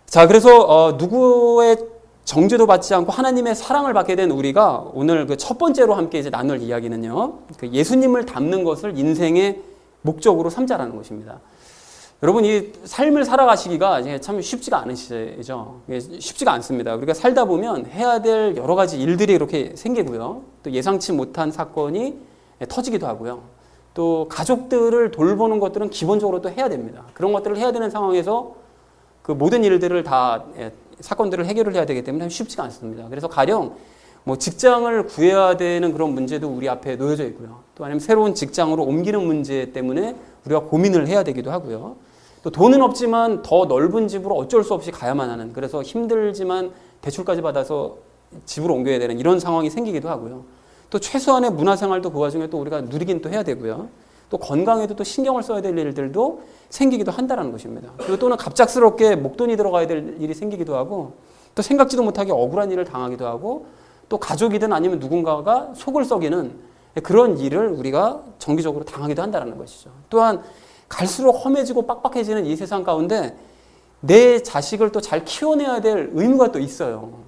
자, 그래서 누구의 정죄도 받지 않고 하나님의 사랑을 받게 된 우리가 오늘 그 첫 번째로 함께 이제 나눌 이야기는요, 그 예수님을 닮는 것을 인생의 목적으로 삼자라는 것입니다. 여러분, 이 삶을 살아가시기가 참 쉽지가 않으시죠. 쉽지가 않습니다. 우리가 살다 보면 해야 될 여러 가지 일들이 이렇게 생기고요. 또 예상치 못한 사건이 터지기도 하고요. 또 가족들을 돌보는 것들은 기본적으로 또 해야 됩니다. 그런 것들을 해야 되는 상황에서 그 모든 일들을 다 사건들을 해결을 해야 되기 때문에 쉽지가 않습니다. 그래서 가령 뭐 직장을 구해야 되는 그런 문제도 우리 앞에 놓여져 있고요. 또 아니면 새로운 직장으로 옮기는 문제 때문에 우리가 고민을 해야 되기도 하고요. 또 돈은 없지만 더 넓은 집으로 어쩔 수 없이 가야만 하는, 그래서 힘들지만 대출까지 받아서 집으로 옮겨야 되는 이런 상황이 생기기도 하고요. 또 최소한의 문화생활도 그 와중에 또 우리가 누리긴 또 해야 되고요. 또 건강에도 또 신경을 써야 될 일들도 생기기도 한다는 것입니다. 그리고 또는 갑작스럽게 목돈이 들어가야 될 일이 생기기도 하고, 또 생각지도 못하게 억울한 일을 당하기도 하고, 또 가족이든 아니면 누군가가 속을 썩이는 그런 일을 우리가 정기적으로 당하기도 한다는 것이죠. 또한 갈수록 험해지고 빡빡해지는 이 세상 가운데 내 자식을 또 잘 키워내야 될 의무가 또 있어요.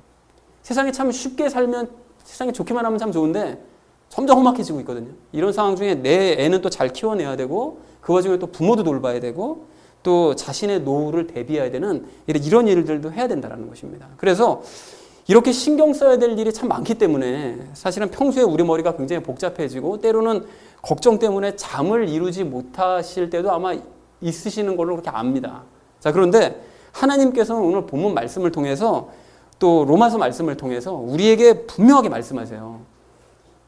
세상에 참 쉽게 살면, 세상에 좋기만 하면 참 좋은데 점점 험악해지고 있거든요. 이런 상황 중에 내 애는 또 잘 키워내야 되고, 그 와중에 또 부모도 돌봐야 되고, 또 자신의 노후를 대비해야 되는 이런 일들도 해야 된다는 것입니다. 그래서 이렇게 신경 써야 될 일이 참 많기 때문에 사실은 평소에 우리 머리가 굉장히 복잡해지고, 때로는 걱정 때문에 잠을 이루지 못하실 때도 아마 있으시는 걸로 그렇게 압니다. 자, 그런데 하나님께서는 오늘 본문 말씀을 통해서 또 로마서 말씀을 통해서 우리에게 분명하게 말씀하세요.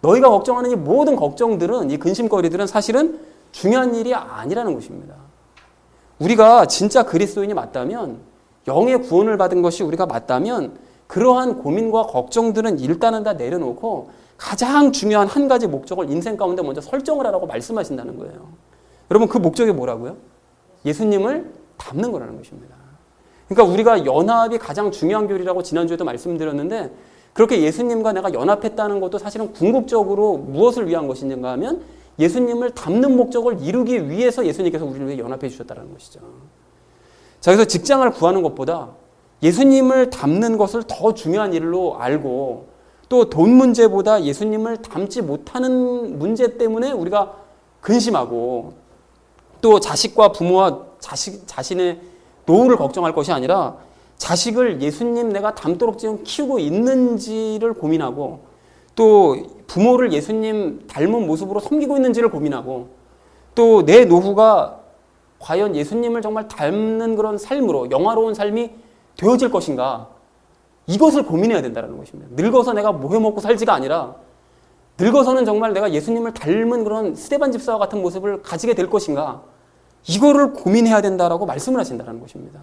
너희가 걱정하는 이 모든 걱정들은, 이 근심거리들은 사실은 중요한 일이 아니라는 것입니다. 우리가 진짜 그리스도인이 맞다면, 영의 구원을 받은 것이 우리가 맞다면 그러한 고민과 걱정들은 일단은 다 내려놓고 가장 중요한 한 가지 목적을 인생 가운데 먼저 설정을 하라고 말씀하신다는 거예요. 여러분, 그 목적이 뭐라고요? 예수님을 닮는 거라는 것입니다. 그러니까 우리가 연합이 가장 중요한 교리라고 지난주에도 말씀드렸는데, 그렇게 예수님과 내가 연합했다는 것도 사실은 궁극적으로 무엇을 위한 것인가 하면 예수님을 닮는 목적을 이루기 위해서 예수님께서 우리를 위해 연합해 주셨다는 것이죠. 자, 그래서 직장을 구하는 것보다 예수님을 닮는 것을 더 중요한 일로 알고, 또 돈 문제보다 예수님을 닮지 못하는 문제 때문에 우리가 근심하고, 또 자식과 부모와 자신의 노후를 걱정할 것이 아니라 자식을 예수님 내가 닮도록 지금 키우고 있는지를 고민하고, 또 부모를 예수님 닮은 모습으로 섬기고 있는지를 고민하고, 또 내 노후가 과연 예수님을 정말 닮는 그런 삶으로 영화로운 삶이 되어질 것인가, 이것을 고민해야 된다는 것입니다. 늙어서 내가 뭐 해먹고 살지가 아니라 늙어서는 정말 내가 예수님을 닮은 그런 스데반 집사와 같은 모습을 가지게 될 것인가, 이거를 고민해야 된다라고 말씀을 하신다는 것입니다.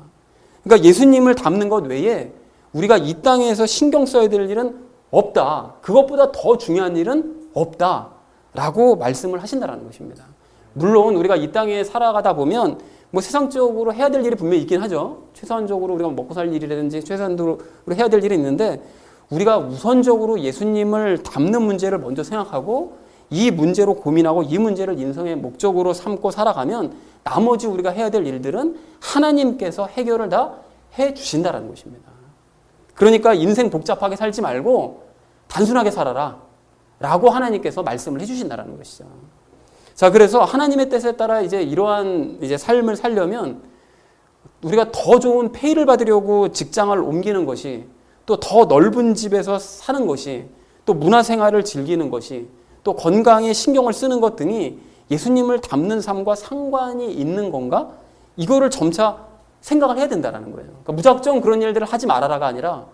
그러니까 예수님을 닮는 것 외에 우리가 이 땅에서 신경 써야 될 일은 없다. 그것보다 더 중요한 일은 없다라고 말씀을 하신다는 것입니다. 물론 우리가 이 땅에 살아가다 보면 뭐 세상적으로 해야 될 일이 분명히 있긴 하죠. 최소한적으로 우리가 먹고 살 일이라든지 최소한적으로 해야 될 일이 있는데, 우리가 우선적으로 예수님을 닮는 문제를 먼저 생각하고 이 문제로 고민하고 이 문제를 인생의 목적으로 삼고 살아가면 나머지 우리가 해야 될 일들은 하나님께서 해결을 다 해주신다는 것입니다. 그러니까 인생 복잡하게 살지 말고 단순하게 살아라 라고 하나님께서 말씀을 해주신다는 것이죠. 자, 그래서 하나님의 뜻에 따라 이러한 삶을 살려면 우리가 더 좋은 페이를 받으려고 직장을 옮기는 것이, 또 더 넓은 집에서 사는 것이, 또 문화생활을 즐기는 것이, 또 건강에 신경을 쓰는 것 등이 예수님을 닮는 삶과 상관이 있는 건가? 이거를 점차 생각을 해야 된다는 거예요. 그러니까 무작정 그런 일들을 하지 말아라가 아니라,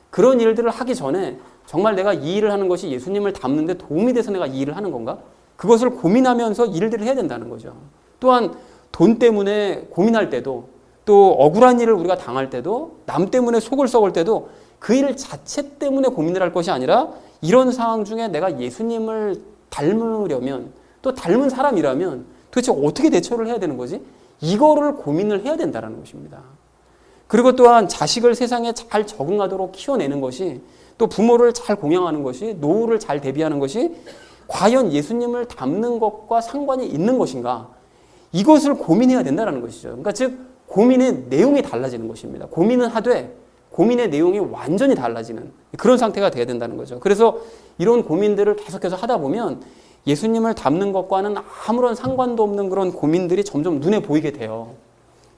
그런 일들을 하기 전에 정말 내가 이 일을 하는 것이 예수님을 닮는 데 도움이 돼서 내가 이 일을 하는 건가? 그것을 고민하면서 일들을 해야 된다는 거죠. 또한 돈 때문에 고민할 때도, 또 억울한 일을 우리가 당할 때도, 남 때문에 속을 썩을 때도 그 일 자체 때문에 고민을 할 것이 아니라, 이런 상황 중에 내가 예수님을 닮으려면, 또 닮은 사람이라면 도대체 어떻게 대처를 해야 되는 거지? 이거를 고민을 해야 된다는 것입니다. 그리고 또한 자식을 세상에 잘 적응하도록 키워내는 것이, 또 부모를 잘 공양하는 것이, 노후를 잘 대비하는 것이 과연 예수님을 닮는 것과 상관이 있는 것인가? 이것을 고민해야 된다는 것이죠. 그러니까 즉 고민의 내용이 달라지는 것입니다. 고민은 하되 고민의 내용이 완전히 달라지는 그런 상태가 돼야 된다는 거죠. 그래서 이런 고민들을 계속해서 하다 보면 예수님을 닮는 것과는 아무런 상관도 없는 그런 고민들이 점점 눈에 보이게 돼요.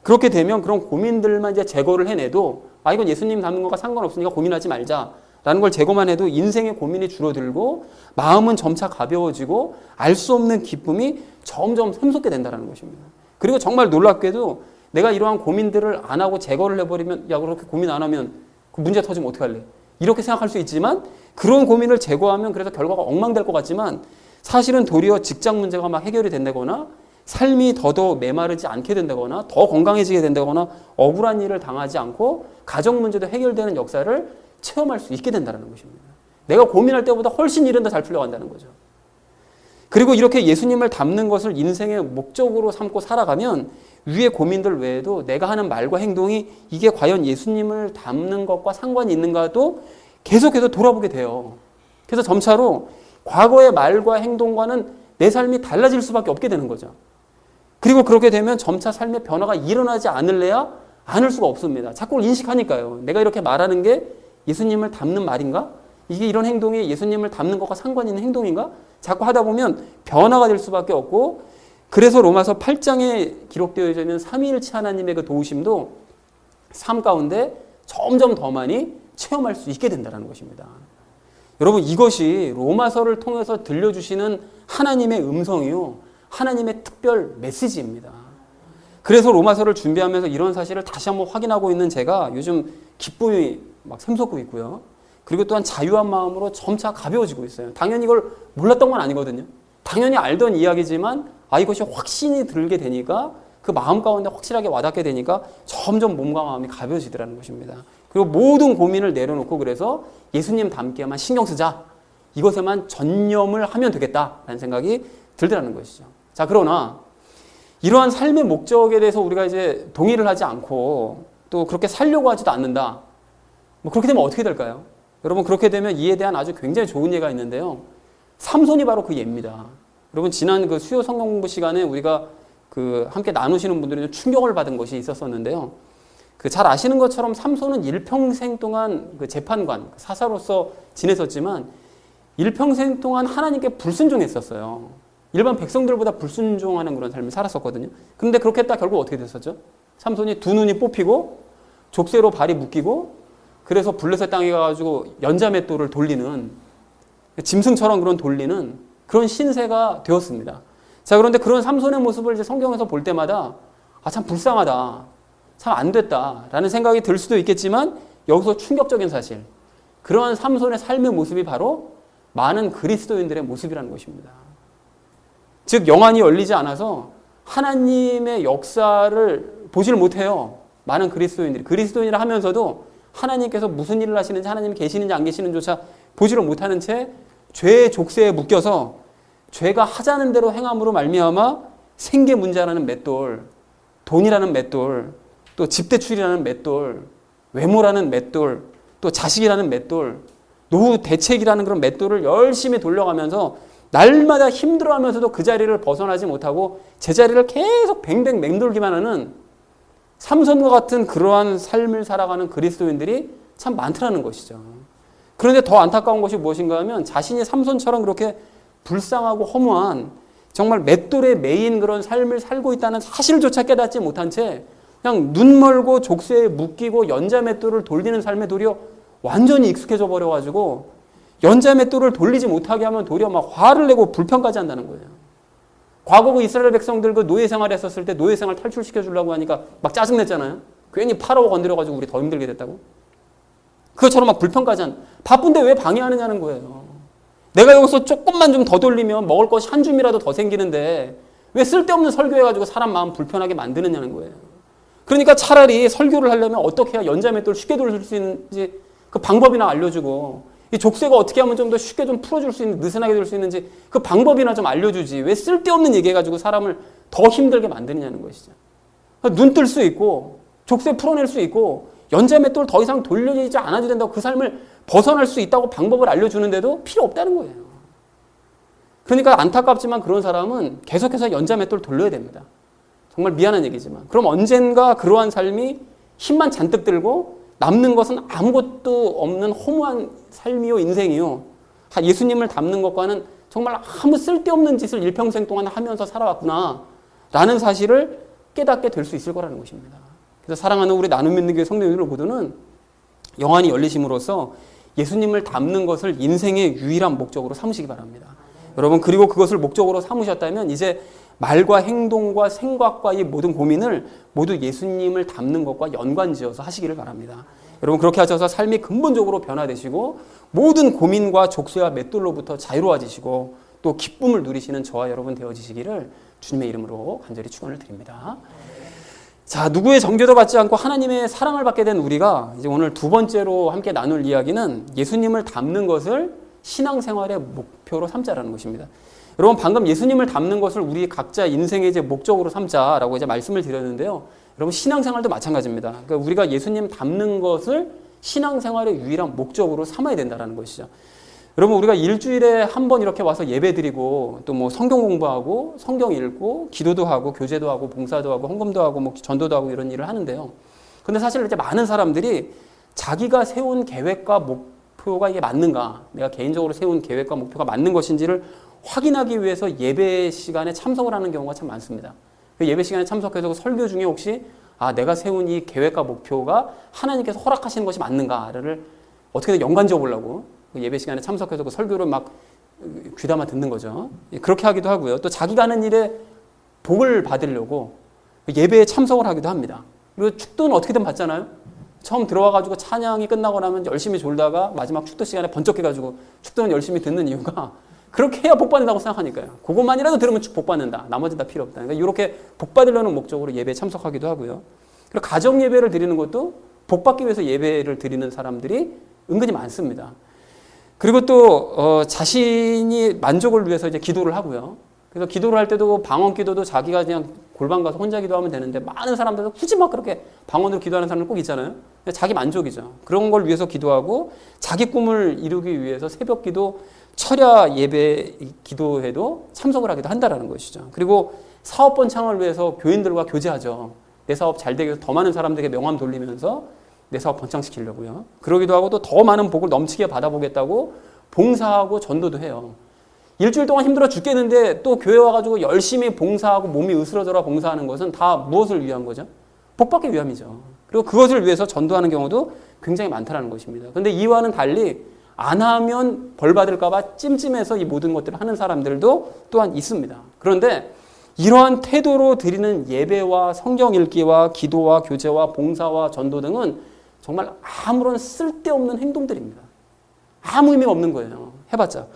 그렇게 되면 그런 고민들만 제거를 해내도, 이건 예수님 닮는 것과 상관없으니까 고민하지 말자라는 걸 제거만 해도 인생의 고민이 줄어들고 마음은 점차 가벼워지고 알 수 없는 기쁨이 점점 샘솟게 된다는 것입니다. 그리고 정말 놀랍게도 내가 이러한 고민들을 안 하고 제거를 해버리면, 야, 그렇게 고민 안 하면 그 문제 터지면 어떡할래? 이렇게 생각할 수 있지만, 그런 고민을 제거하면 그래서 결과가 엉망될 것 같지만 사실은 도리어 직장 문제가 막 해결이 된다거나, 삶이 더더 메마르지 않게 된다거나, 더 건강해지게 된다거나, 억울한 일을 당하지 않고 가정 문제도 해결되는 역사를 체험할 수 있게 된다는 것입니다. 내가 고민할 때보다 훨씬 일은 더 잘 풀려간다는 거죠. 그리고 이렇게 예수님을 닮는 것을 인생의 목적으로 삼고 살아가면 위의 고민들 외에도 내가 하는 말과 행동이 이게 과연 예수님을 닮는 것과 상관이 있는가도 계속해서 돌아보게 돼요. 그래서 점차로 과거의 말과 행동과는 내 삶이 달라질 수밖에 없게 되는 거죠. 그리고 그렇게 되면 점차 삶의 변화가 일어나지 않을래야 않을 수가 없습니다. 자꾸 인식하니까요. 내가 이렇게 말하는 게 예수님을 닮는 말인가? 이게 이런 행동이 예수님을 닮는 것과 상관이 있는 행동인가? 자꾸 하다 보면 변화가 될 수밖에 없고, 그래서 로마서 8장에 기록되어 있는 삼위일체 하나님의 그 도우심도 삶 가운데 점점 더 많이 체험할 수 있게 된다는 것입니다. 여러분, 이것이 로마서를 통해서 들려주시는 하나님의 음성이요, 하나님의 특별 메시지입니다. 그래서 로마서를 준비하면서 이런 사실을 다시 한번 확인하고 있는 제가 요즘 기쁨이 막 샘솟고 있고요. 그리고 또한 자유한 마음으로 점차 가벼워지고 있어요. 당연히 이걸 몰랐던 건 아니거든요. 당연히 알던 이야기지만 이것이 확신이 들게 되니까, 그 마음 가운데 확실하게 와닿게 되니까 점점 몸과 마음이 가벼워지더라는 것입니다. 그리고 모든 고민을 내려놓고 그래서 예수님 닮게만 신경 쓰자, 이것에만 전념을 하면 되겠다라는 생각이 들더라는 것이죠. 자, 그러나 이러한 삶의 목적에 대해서 우리가 이제 동의를 하지 않고 또 그렇게 살려고 하지도 않는다. 그렇게 되면 어떻게 될까요? 여러분, 그렇게 되면 이에 대한 아주 굉장히 좋은 예가 있는데요. 삼손이 바로 그 예입니다. 여러분, 지난 그 수요 성경 공부 시간에 우리가 그 함께 나누시는 분들이 좀 충격을 받은 것이 있었었는데요. 그 잘 아시는 것처럼 삼손은 일평생 동안 그 재판관, 사사로서 지냈었지만 일평생 동안 하나님께 불순종했었어요. 일반 백성들보다 불순종하는 그런 삶을 살았었거든요. 그런데 그렇게 했다 결국 어떻게 됐었죠? 삼손이 두 눈이 뽑히고 족쇄로 발이 묶이고, 그래서 블레셋 땅에 가가지고 연자맷돌을 돌리는, 짐승처럼 그런 돌리는 그런 신세가 되었습니다. 자, 그런데 그런 삼손의 모습을 이제 성경에서 볼 때마다 참 불쌍하다, 참 안 됐다라는 생각이 들 수도 있겠지만, 여기서 충격적인 사실, 그러한 삼손의 삶의 모습이 바로 많은 그리스도인들의 모습이라는 것입니다. 즉 영안이 열리지 않아서 하나님의 역사를 보질 못해요. 많은 그리스도인들이. 그리스도인이라 하면서도 하나님께서 무슨 일을 하시는지, 하나님이 계시는지 안 계시는지조차 보지를 못하는 채 죄의 족쇄에 묶여서 죄가 하자는 대로 행함으로 말미암아 생계 문제라는 맷돌, 돈이라는 맷돌, 또 집대출이라는 맷돌, 외모라는 맷돌, 또 자식이라는 맷돌, 노후 대책이라는 그런 맷돌을 열심히 돌려가면서 날마다 힘들어하면서도 그 자리를 벗어나지 못하고 제자리를 계속 뱅뱅 맹돌기만 하는 삼손과 같은 그러한 삶을 살아가는 그리스도인들이 참 많더라는 것이죠. 그런데 더 안타까운 것이 무엇인가 하면 자신이 삼손처럼 그렇게 불쌍하고 허무한 정말 맷돌에 매인 그런 삶을 살고 있다는 사실조차 깨닫지 못한 채 그냥 눈 멀고 족쇄에 묶이고 연자 맷돌을 돌리는 삶에 도리어 완전히 익숙해져 버려가지고 연자 맷돌을 돌리지 못하게 하면 도리어 막 화를 내고 불평까지 한다는 거예요. 과거 그 이스라엘 백성들 그 노예 생활 했었을 때 노예 생활 탈출시켜 주려고 하니까 막 짜증냈잖아요. 괜히 파라오 건드려가지고 우리 더 힘들게 됐다고. 그것처럼 막 불평까지 바쁜데 왜 방해하느냐는 거예요. 내가 여기서 조금만 좀 더 돌리면 먹을 것이 한 줌이라도 더 생기는데 왜 쓸데없는 설교해가지고 사람 마음 불편하게 만드느냐는 거예요. 그러니까 차라리 설교를 하려면 어떻게 해야 연자 맷돌 쉽게 돌릴 수 있는지 그 방법이나 알려주고, 이 족쇄가 어떻게 하면 좀 더 쉽게 좀 풀어줄 수 있는, 느슨하게 될 수 있는지 그 방법이나 좀 알려주지. 왜 쓸데없는 얘기해가지고 사람을 더 힘들게 만드느냐는 것이죠. 눈 뜰 수 있고 족쇄 풀어낼 수 있고 연자 맷돌 더 이상 돌리지 않아도 된다고 그 삶을 벗어날 수 있다고 방법을 알려주는데도 필요 없다는 거예요. 그러니까 안타깝지만 그런 사람은 계속해서 연자 맷돌 돌려야 됩니다. 정말 미안한 얘기지만. 그럼 언젠가 그러한 삶이 힘만 잔뜩 들고 남는 것은 아무것도 없는 허무한 삶이요, 인생이요. 예수님을 닮는 것과는 정말 아무 쓸데없는 짓을 일평생 동안 하면서 살아왔구나 라는 사실을 깨닫게 될 수 있을 거라는 것입니다. 그래서 사랑하는 우리 나눔 믿는 교회 성도님들 모두는 영안이 열리심으로써 예수님을 닮는 것을 인생의 유일한 목적으로 삼으시기 바랍니다. 여러분, 그리고 그것을 목적으로 삼으셨다면 이제 말과 행동과 생각과 이 모든 고민을 모두 예수님을 닮는 것과 연관지어서 하시기를 바랍니다. 여러분, 그렇게 하셔서 삶이 근본적으로 변화되시고 모든 고민과 족쇄와 맷돌로부터 자유로워지시고 또 기쁨을 누리시는 저와 여러분 되어지시기를 주님의 이름으로 간절히 축원을 드립니다. 자, 누구의 정죄도 받지 않고 하나님의 사랑을 받게 된 우리가 이제 오늘 두 번째로 함께 나눌 이야기는 예수님을 닮는 것을 신앙생활의 목표로 삼자라는 것입니다. 여러분, 방금 예수님을 닮는 것을 우리 각자 인생의 이제 목적으로 삼자라고 이제 말씀을 드렸는데요. 여러분, 신앙생활도 마찬가지입니다. 그러니까 우리가 예수님 닮는 것을 신앙생활의 유일한 목적으로 삼아야 된다는 것이죠. 여러분, 우리가 일주일에 한 번 이렇게 와서 예배 드리고 또 뭐 성경 공부하고 성경 읽고 기도도 하고 교제도 하고 봉사도 하고 헌금도 하고 뭐 전도도 하고 이런 일을 하는데요. 근데 사실 이제 많은 사람들이 자기가 세운 계획과 목표가 이게 맞는가, 내가 개인적으로 세운 계획과 목표가 맞는 것인지를 확인하기 위해서 예배 시간에 참석을 하는 경우가 참 많습니다. 그 예배 시간에 참석해서 설교 중에 혹시 내가 세운 이 계획과 목표가 하나님께서 허락하시는 것이 맞는가를 어떻게든 연관지어 보려고 예배 시간에 참석해서 그 설교를 막 귀담아 듣는 거죠. 그렇게 하기도 하고요. 또 자기가 하는 일에 복을 받으려고 예배에 참석을 하기도 합니다. 그리고 축도는 어떻게든 받잖아요. 처음 들어와가지고 찬양이 끝나고 나면 열심히 졸다가 마지막 축도 시간에 번쩍해가지고 축도는 열심히 듣는 이유가 그렇게 해야 복 받는다고 생각하니까요. 그것만이라도 들으면 복 받는다. 나머지는 다 필요 없다. 그러니까 이렇게 복 받으려는 목적으로 예배에 참석하기도 하고요. 그리고 가정 예배를 드리는 것도 복 받기 위해서 예배를 드리는 사람들이 은근히 많습니다. 그리고 또 자신이 만족을 위해서 이제 기도를 하고요. 그래서 기도를 할 때도 방언 기도도 자기가 그냥 골방 가서 혼자 기도하면 되는데 많은 사람들도 굳이 막 그렇게 방언으로 기도하는 사람들 꼭 있잖아요. 자기 만족이죠. 그런 걸 위해서 기도하고 자기 꿈을 이루기 위해서 새벽 기도, 철야 예배 기도회도 참석을 하기도 한다는 것이죠. 그리고 사업 번창을 위해서 교인들과 교제하죠. 내 사업 잘 되기 위해서 더 많은 사람들에게 명함 돌리면서 내 사업 번창시키려고요. 그러기도 하고 또 더 많은 복을 넘치게 받아보겠다고 봉사하고 전도도 해요. 일주일 동안 힘들어 죽겠는데 또 교회 와가지고 열심히 봉사하고 몸이 으스러져라 봉사하는 것은 다 무엇을 위한 거죠? 복 받기 위함이죠. 그리고 그것을 위해서 전도하는 경우도 굉장히 많다는 것입니다. 그런데 이와는 달리 안 하면 벌 받을까봐 찜찜해서 이 모든 것들을 하는 사람들도 또한 있습니다. 그런데 이러한 태도로 드리는 예배와 성경 읽기와 기도와 교제와 봉사와 전도 등은 정말 아무런 쓸데없는 행동들입니다. 아무 의미가 없는 거예요. 해봤자.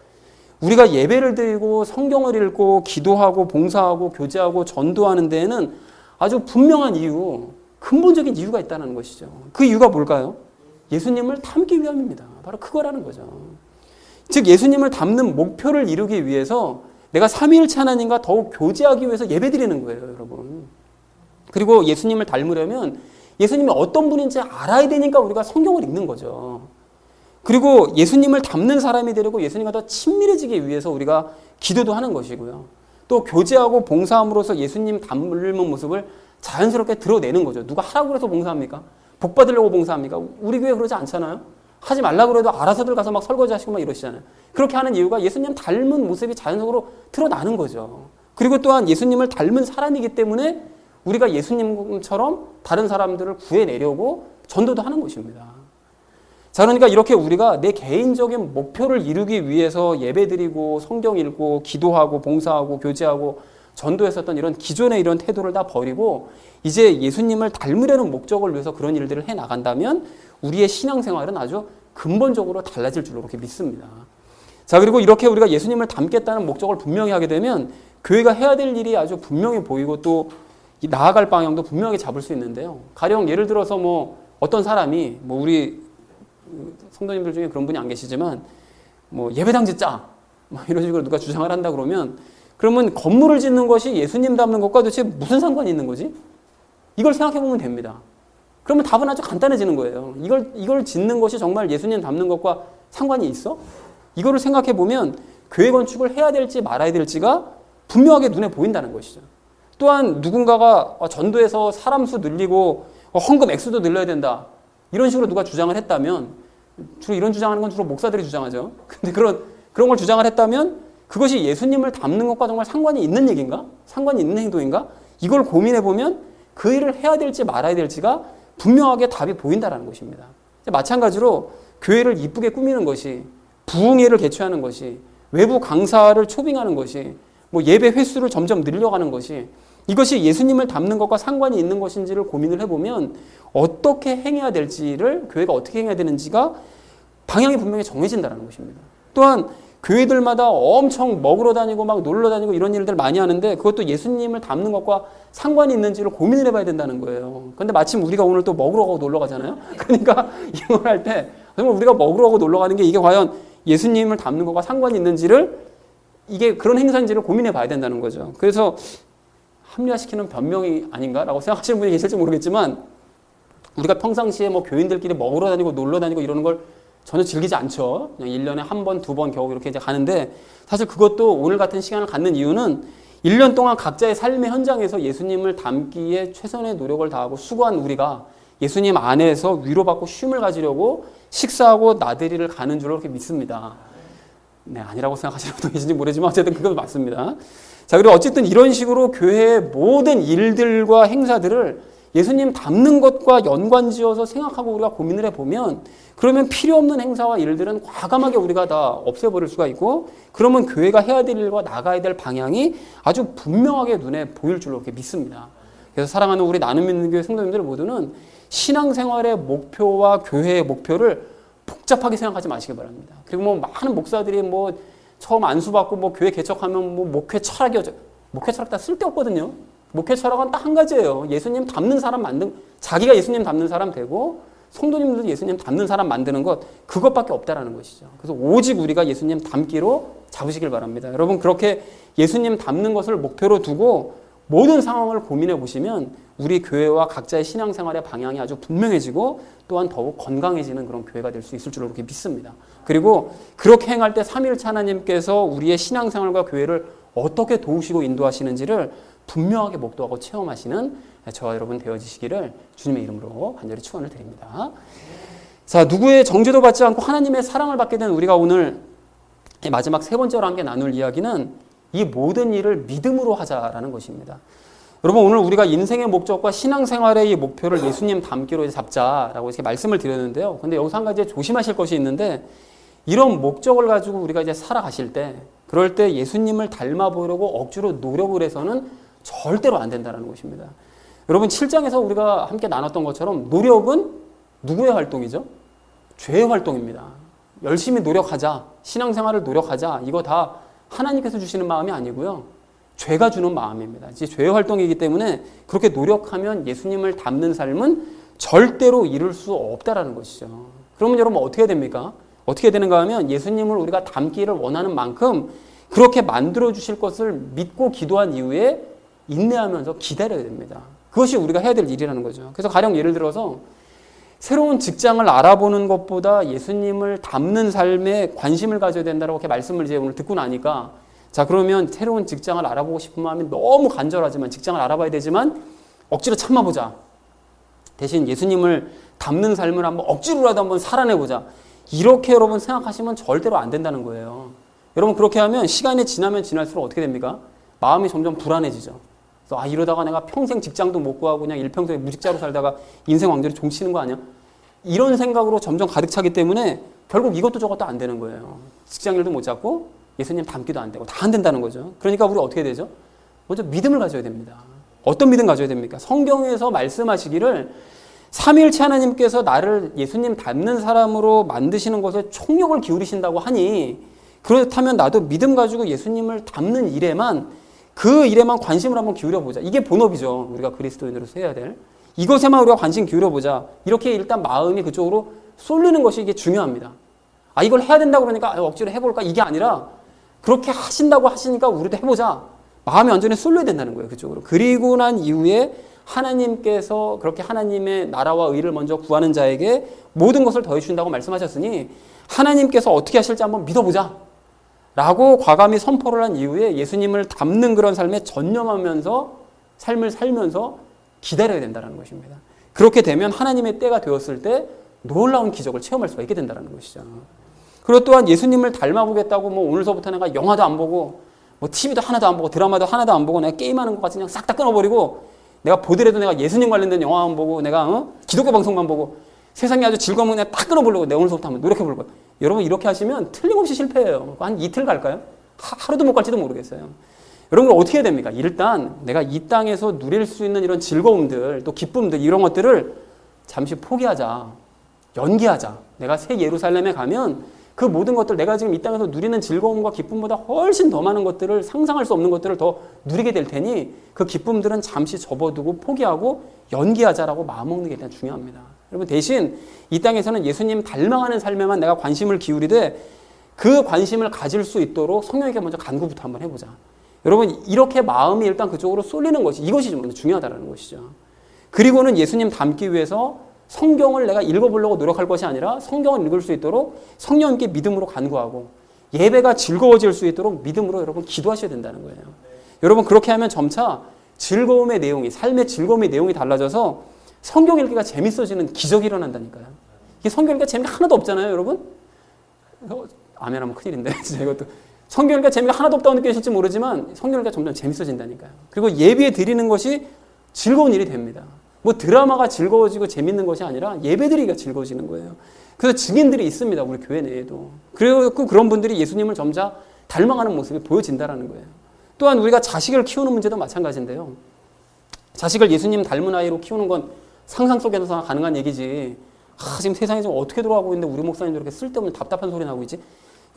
우리가 예배를 드리고 성경을 읽고 기도하고 봉사하고 교제하고 전도하는 데에는 아주 분명한 이유, 근본적인 이유가 있다는 것이죠. 그 이유가 뭘까요? 예수님을 닮기 위함입니다. 바로 그거라는 거죠. 즉 예수님을 닮는 목표를 이루기 위해서 내가 삼위일체 하나님과 더욱 교제하기 위해서 예배드리는 거예요, 여러분. 그리고 예수님을 닮으려면 예수님이 어떤 분인지 알아야 되니까 우리가 성경을 읽는 거죠. 그리고 예수님을 닮는 사람이 되려고 예수님과 더 친밀해지기 위해서 우리가 기도도 하는 것이고요. 또 교제하고 봉사함으로써 예수님 닮는 모습을 자연스럽게 드러내는 거죠. 누가 하라고 해서 봉사합니까? 복 받으려고 봉사합니까? 우리 교회 그러지 않잖아요. 하지 말라고 해도 알아서들 가서 막 설거지 하시고 막 이러시잖아요. 그렇게 하는 이유가 예수님 닮은 모습이 자연적으로 드러나는 거죠. 그리고 또한 예수님을 닮은 사람이기 때문에 우리가 예수님처럼 다른 사람들을 구해내려고 전도도 하는 것입니다. 자, 그러니까 이렇게 우리가 내 개인적인 목표를 이루기 위해서 예배드리고 성경 읽고 기도하고 봉사하고 교제하고 전도했었던 이런 기존의 이런 태도를 다 버리고 이제 예수님을 닮으려는 목적을 위해서 그런 일들을 해 나간다면 우리의 신앙생활은 아주 근본적으로 달라질 줄로 그렇게 믿습니다. 자, 그리고 이렇게 우리가 예수님을 닮겠다는 목적을 분명히 하게 되면 교회가 해야 될 일이 아주 분명히 보이고 또 나아갈 방향도 분명히 잡을 수 있는데요. 가령 예를 들어서 뭐 어떤 사람이 뭐 우리 성도님들 중에 그런 분이 안 계시지만 뭐 예배당 짓자 뭐 이런 식으로 누가 주장을 한다 그러면 건물을 짓는 것이 예수님 닮는 것과 도대체 무슨 상관이 있는 거지? 이걸 생각해 보면 됩니다. 그러면 답은 아주 간단해지는 거예요. 이걸 짓는 것이 정말 예수님 닮는 것과 상관이 있어? 이거를 생각해 보면 교회 건축을 해야 될지 말아야 될지가 분명하게 눈에 보인다는 것이죠. 또한 누군가가 전도해서 사람 수 늘리고 헌금 액수도 늘려야 된다. 이런 식으로 누가 주장을 했다면, 주로 이런 주장하는 건 주로 목사들이 주장하죠. 근데 그런 걸 주장을 했다면 그것이 예수님을 닮는 것과 정말 상관이 있는 얘기인가? 상관이 있는 행동인가? 이걸 고민해 보면 그 일을 해야 될지 말아야 될지가 분명하게 답이 보인다는 것입니다. 마찬가지로 교회를 이쁘게 꾸미는 것이, 부흥회를 개최하는 것이, 외부 강사를 초빙하는 것이, 뭐 예배 횟수를 점점 늘려가는 것이, 이것이 예수님을 닮는 것과 상관이 있는 것인지를 고민을 해보면 어떻게 행해야 될지를, 교회가 어떻게 행해야 되는지가 방향이 분명히 정해진다는 것입니다. 또한 교회들마다 엄청 먹으러 다니고 막 놀러 다니고 이런 일들 많이 하는데 그것도 예수님을 닮는 것과 상관이 있는지를 고민을 해봐야 된다는 거예요. 그런데 마침 우리가 오늘 또 먹으러 가고 놀러 가잖아요. 그러니까 이걸 할 때 정말 우리가 먹으러 가고 놀러 가는 게 이게 과연 예수님을 닮는 것과 상관이 있는지를, 이게 그런 행사인지를 고민해 봐야 된다는 거죠. 그래서 합리화시키는 변명이 아닌가라고 생각하시는 분이 계실지 모르겠지만 우리가 평상시에 뭐 교인들끼리 먹으러 다니고 놀러 다니고 이러는 걸 전혀 즐기지 않죠. 그냥 1년에 한 번, 두 번 겨우 이렇게 이제 가는데 사실 그것도 오늘 같은 시간을 갖는 이유는 1년 동안 각자의 삶의 현장에서 예수님을 닮기에 최선의 노력을 다하고 수고한 우리가 예수님 안에서 위로받고 쉼을 가지려고 식사하고 나들이를 가는 줄로 그렇게 믿습니다. 네, 아니라고 생각하시는 분도 계신지 모르지만 어쨌든 그건 맞습니다. 자, 그리고 어쨌든 이런 식으로 교회의 모든 일들과 행사들을 예수님 닮는 것과 연관지어서 생각하고 우리가 고민을 해보면 그러면 필요 없는 행사와 일들은 과감하게 우리가 다 없애버릴 수가 있고 그러면 교회가 해야 될 일과 나가야 될 방향이 아주 분명하게 눈에 보일 줄로 이렇게 믿습니다. 그래서 사랑하는 우리 나눔 믿는 교회 성도님들 모두는 신앙생활의 목표와 교회의 목표를 복잡하게 생각하지 마시기 바랍니다. 그리고 뭐 많은 목사들이 뭐 처음 안수받고 뭐 교회 개척하면 뭐 목회 철학이죠. 목회 철학 다 쓸데없거든요. 목회 철학은 딱 한 가지예요. 예수님 닮는 사람 자기가 예수님 닮는 사람 되고 성도님들도 예수님 닮는 사람 만드는 것, 그것밖에 없다라는 것이죠. 그래서 오직 우리가 예수님 닮기로 잡으시길 바랍니다. 여러분 그렇게 예수님 닮는 것을 목표로 두고 모든 상황을 고민해 보시면 우리 교회와 각자의 신앙생활의 방향이 아주 분명해지고 또한 더욱 건강해지는 그런 교회가 될 수 있을 줄로 그렇게 믿습니다. 그리고 그렇게 행할 때 삼위일체 하나님께서 우리의 신앙생활과 교회를 어떻게 도우시고 인도하시는지를 분명하게 목도하고 체험하시는 저와 여러분 되어지시기를 주님의 이름으로 간절히 축원을 드립니다. 자, 누구의 정죄도 받지 않고 하나님의 사랑을 받게 된 우리가 오늘 마지막 세 번째로 함께 나눌 이야기는 이 모든 일을 믿음으로 하자라는 것입니다. 여러분 오늘 우리가 인생의 목적과 신앙생활의 이 목표를 예수님 닮기로 잡자라고 이렇게 말씀을 드렸는데요. 근데 여기서 한 가지 조심하실 것이 있는데 이런 목적을 가지고 우리가 이제 살아가실 때 그럴 때 예수님을 닮아 보려고 억지로 노력을 해서는 절대로 안 된다는 것입니다. 여러분 7장에서 우리가 함께 나눴던 것처럼 노력은 누구의 활동이죠? 죄의 활동입니다. 열심히 노력하자, 신앙생활을 노력하자, 이거 다 하나님께서 주시는 마음이 아니고요. 죄가 주는 마음입니다. 이제 죄의 활동이기 때문에 그렇게 노력하면 예수님을 닮는 삶은 절대로 이룰 수 없다라는 것이죠. 그러면 여러분 어떻게 됩니까? 어떻게 되는가 하면 예수님을 우리가 닮기를 원하는 만큼 그렇게 만들어 주실 것을 믿고 기도한 이후에 인내하면서 기다려야 됩니다. 그것이 우리가 해야 될 일이라는 거죠. 그래서 가령 예를 들어서 새로운 직장을 알아보는 것보다 예수님을 닮는 삶에 관심을 가져야 된다고 이렇게 말씀을 이제 오늘 듣고 나니까, 자, 그러면 새로운 직장을 알아보고 싶은 마음이 너무 간절하지만, 직장을 알아봐야 되지만 억지로 참아보자. 대신 예수님을 닮는 삶을 한번 억지로라도 한번 살아내보자. 이렇게 여러분 생각하시면 절대로 안 된다는 거예요. 여러분 그렇게 하면 시간이 지나면 지날수록 어떻게 됩니까? 마음이 점점 불안해지죠. 그래서 이러다가 내가 평생 직장도 못 구하고 그냥 일평생에 무직자로 살다가 인생 왕절이 종치는 거 아니야? 이런 생각으로 점점 가득 차기 때문에 결국 이것도 저것도 안 되는 거예요. 직장일도 못 잡고 예수님 닮기도 안 되고 다 안 된다는 거죠. 그러니까 우리 어떻게 되죠? 먼저 믿음을 가져야 됩니다. 어떤 믿음 가져야 됩니까? 성경에서 말씀하시기를 삼위일체 하나님께서 나를 예수님 닮는 사람으로 만드시는 것에 총력을 기울이신다고 하니, 그렇다면 나도 믿음 가지고 예수님을 닮는 일에만, 그 일에만 관심을 한번 기울여보자. 이게 본업이죠. 우리가 그리스도인으로서 해야 될. 이것에만 우리가 관심 기울여보자. 이렇게 일단 마음이 그쪽으로 쏠리는 것이 이게 중요합니다. 이걸 해야 된다고 그러니까 억지로 해볼까? 이게 아니라 그렇게 하신다고 하시니까 우리도 해보자. 마음이 완전히 쏠려야 된다는 거예요. 그쪽으로. 그리고 난 이후에 하나님께서 그렇게 하나님의 나라와 의를 먼저 구하는 자에게 모든 것을 더해주신다고 말씀하셨으니 하나님께서 어떻게 하실지 한번 믿어보자 라고 과감히 선포를 한 이후에 예수님을 닮는 그런 삶에 전념하면서 삶을 살면서 기다려야 된다는 것입니다. 그렇게 되면 하나님의 때가 되었을 때 놀라운 기적을 체험할 수가 있게 된다는 것이죠. 그리고 또한 예수님을 닮아보겠다고 오늘서부터 내가 영화도 안 보고 TV도 하나도 안 보고 드라마도 하나도 안 보고 내가 게임하는 것 같이 그냥 싹 다 끊어버리고, 내가 보더라도 내가 예수님 관련된 영화만 보고 내가 기독교 방송만 보고 세상에 아주 즐거운 거 딱 끊어보려고 내가 오늘서부터 한번 노력해볼 거예요. 여러분 이렇게 하시면 틀림없이 실패해요. 한 이틀 갈까요? 하루도 못 갈지도 모르겠어요. 여러분 어떻게 해야 됩니까? 일단 내가 이 땅에서 누릴 수 있는 이런 즐거움들, 또 기쁨들, 이런 것들을 잠시 포기하자. 연기하자. 내가 새 예루살렘에 가면 그 모든 것들, 내가 지금 이 땅에서 누리는 즐거움과 기쁨보다 훨씬 더 많은 것들을, 상상할 수 없는 것들을 더 누리게 될 테니 그 기쁨들은 잠시 접어두고 포기하고 연기하자라고 마음먹는 게 일단 중요합니다. 여러분 대신 이 땅에서는 예수님 닮아가는 삶에만 내가 관심을 기울이되 그 관심을 가질 수 있도록 성령에게 먼저 간구부터 한번 해보자. 여러분 이렇게 마음이 일단 그쪽으로 쏠리는 것이, 이것이 좀 중요하다는 것이죠. 그리고는 예수님 닮기 위해서 성경을 내가 읽어보려고 노력할 것이 아니라 성경을 읽을 수 있도록 성령님께 믿음으로 간구하고 예배가 즐거워질 수 있도록 믿음으로 여러분 기도하셔야 된다는 거예요. 여러분 그렇게 하면 점차 즐거움의 내용이, 삶의 즐거움의 내용이 달라져서 성경 읽기가 재밌어지는 기적이 일어난다니까요. 이게 성경 읽기가 재미가 하나도 없잖아요, 여러분? 아멘하면 큰일인데 진짜 이것도. 성경 읽기가 재미가 하나도 없다고 느끼실지 모르지만 성경 읽기가 점점 재밌어진다니까요. 그리고 예배에 드리는 것이 즐거운 일이 됩니다. 드라마가 즐거워지고 재밌는 것이 아니라 예배드리기가 즐거워지는 거예요. 그래서 증인들이 있습니다. 우리 교회 내에도. 그리고 그런 분들이 예수님을 점차 닮아가는 모습이 보여진다는 거예요. 또한 우리가 자식을 키우는 문제도 마찬가지인데요. 자식을 예수님 닮은 아이로 키우는 건 상상 속에서 가능한 얘기지. 지금 세상이 좀 어떻게 돌아가고 있는데 우리 목사님도 이렇게 쓸데없는 답답한 소리 나고 있지?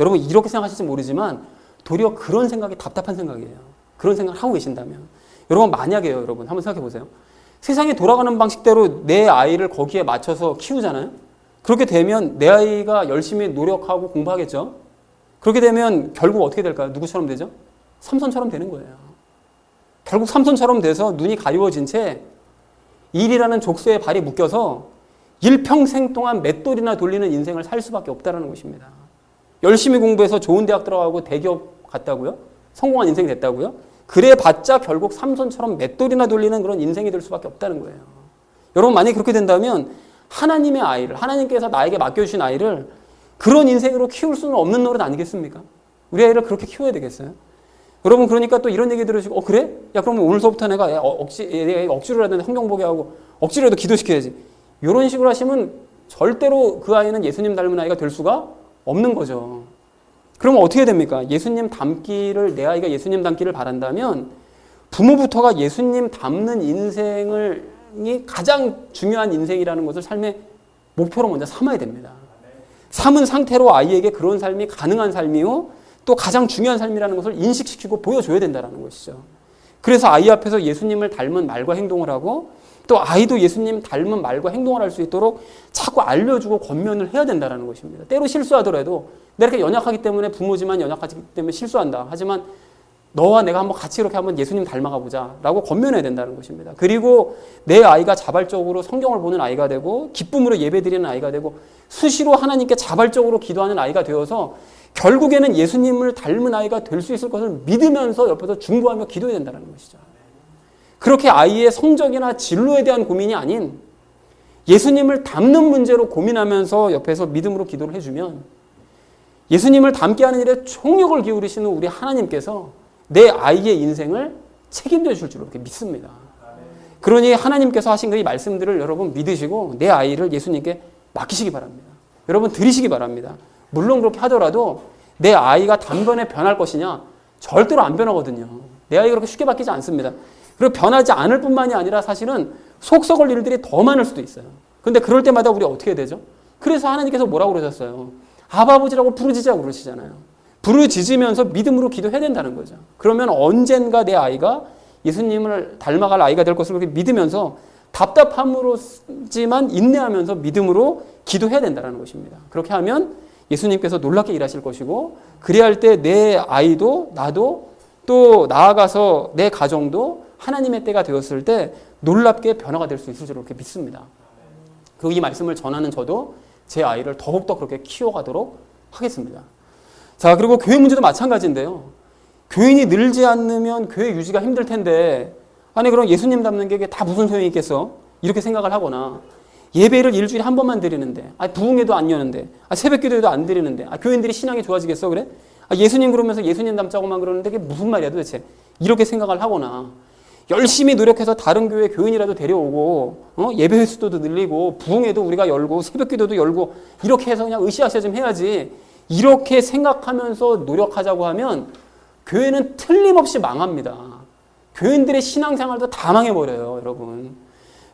여러분 이렇게 생각하실지 모르지만 도리어 그런 생각이 답답한 생각이에요. 그런 생각을 하고 계신다면. 여러분 만약에요. 여러분 한번 생각해 보세요. 세상이 돌아가는 방식대로 내 아이를 거기에 맞춰서 키우잖아요. 그렇게 되면 내 아이가 열심히 노력하고 공부하겠죠. 그렇게 되면 결국 어떻게 될까요? 누구처럼 되죠? 삼손처럼 되는 거예요. 결국 삼손처럼 돼서 눈이 가리워진 채 일이라는 족쇄에 발이 묶여서 일평생 동안 맷돌이나 돌리는 인생을 살 수밖에 없다는 것입니다. 열심히 공부해서 좋은 대학 들어가고 대기업 갔다고요? 성공한 인생이 됐다고요? 그래봤자 결국 삼손처럼 맷돌이나 돌리는 그런 인생이 될 수밖에 없다는 거예요. 여러분 만약에 그렇게 된다면 하나님의 아이를, 하나님께서 나에게 맡겨주신 아이를 그런 인생으로 키울 수는 없는 노릇 아니겠습니까? 우리 아이를 그렇게 키워야 되겠어요? 여러분 그러니까 또 이런 얘기 들으시고 그래? 야 그러면 오늘서부터 내가 억지로라도 성경 보게 하고 억지로라도 기도시켜야지. 이런 식으로 하시면 절대로 그 아이는 예수님 닮은 아이가 될 수가 없는 거죠. 그러면 어떻게 됩니까? 예수님 닮기를, 내 아이가 예수님 닮기를 바란다면 부모부터가 예수님 닮는 인생이 가장 중요한 인생이라는 것을 삶에 목표로 먼저 삼아야 됩니다. 삼은 상태로 아이에게 그런 삶이 가능한 삶이요, 또 가장 중요한 삶이라는 것을 인식시키고 보여줘야 된다는 것이죠. 그래서 아이 앞에서 예수님을 닮은 말과 행동을 하고, 또 아이도 예수님 닮은 말과 행동을 할 수 있도록 자꾸 알려주고 권면을 해야 된다는 것입니다. 때로 실수하더라도 내가 이렇게 연약하기 때문에, 부모지만 연약하기 때문에 실수한다. 하지만 너와 내가 한번 같이 이렇게 한번 예수님 닮아가 보자 라고 권면해야 된다는 것입니다. 그리고 내 아이가 자발적으로 성경을 보는 아이가 되고, 기쁨으로 예배드리는 아이가 되고, 수시로 하나님께 자발적으로 기도하는 아이가 되어서 결국에는 예수님을 닮은 아이가 될 수 있을 것을 믿으면서 옆에서 중보하며 기도해야 된다는 것이죠. 그렇게 아이의 성적이나 진로에 대한 고민이 아닌 예수님을 닮는 문제로 고민하면서 옆에서 믿음으로 기도를 해주면, 예수님을 닮게 하는 일에 총력을 기울이시는 우리 하나님께서 내 아이의 인생을 책임져 주실 줄로 이렇게 믿습니다. 그러니 하나님께서 하신 그 이 말씀들을 여러분 믿으시고 내 아이를 예수님께 맡기시기 바랍니다. 여러분 드리시기 바랍니다. 물론 그렇게 하더라도 내 아이가 단번에 변할 것이냐? 절대로 안 변하거든요. 내 아이가 그렇게 쉽게 바뀌지 않습니다. 그리고 변하지 않을 뿐만이 아니라 사실은 속 썩을 일들이 더 많을 수도 있어요. 그런데 그럴 때마다 우리 어떻게 해야 되죠? 그래서 하나님께서 뭐라고 그러셨어요? 아버지라고 부르짖자고 그러시잖아요. 부르짖으면서 믿음으로 기도해야 된다는 거죠. 그러면 언젠가 내 아이가 예수님을 닮아갈 아이가 될 것을 그렇게 믿으면서 답답함으로지만 인내하면서 믿음으로 기도해야 된다는 것입니다. 그렇게 하면 예수님께서 놀랍게 일하실 것이고, 그래야 할 때 내 아이도 나도 또 나아가서 내 가정도 하나님의 때가 되었을 때 놀랍게 변화가 될 수 있을 줄 그렇게 믿습니다. 그리고 이 말씀을 전하는 저도 제 아이를 더욱더 그렇게 키워가도록 하겠습니다. 자, 그리고 교회 문제도 마찬가지인데요. 교인이 늘지 않으면 교회 유지가 힘들 텐데, 아니 그럼 예수님 닮는 게 다 무슨 소용이 있겠어? 이렇게 생각을 하거나, 예배를 일주일에 한 번만 드리는데, 부흥회도 안 여는데, 새벽 기도회도 안 드리는데, 교인들이 신앙이 좋아지겠어 그래? 예수님 그러면서 예수님 닮자고만 그러는데 그게 무슨 말이야 도대체? 이렇게 생각을 하거나, 열심히 노력해서 다른 교회 교인이라도 데려오고, 예배 횟수도 늘리고, 부흥회도 우리가 열고, 새벽 기도도 열고, 이렇게 해서 그냥 으쌰으쌰 좀 해야지, 이렇게 생각하면서 노력하자고 하면 교회는 틀림없이 망합니다. 교인들의 신앙생활도 다 망해버려요, 여러분.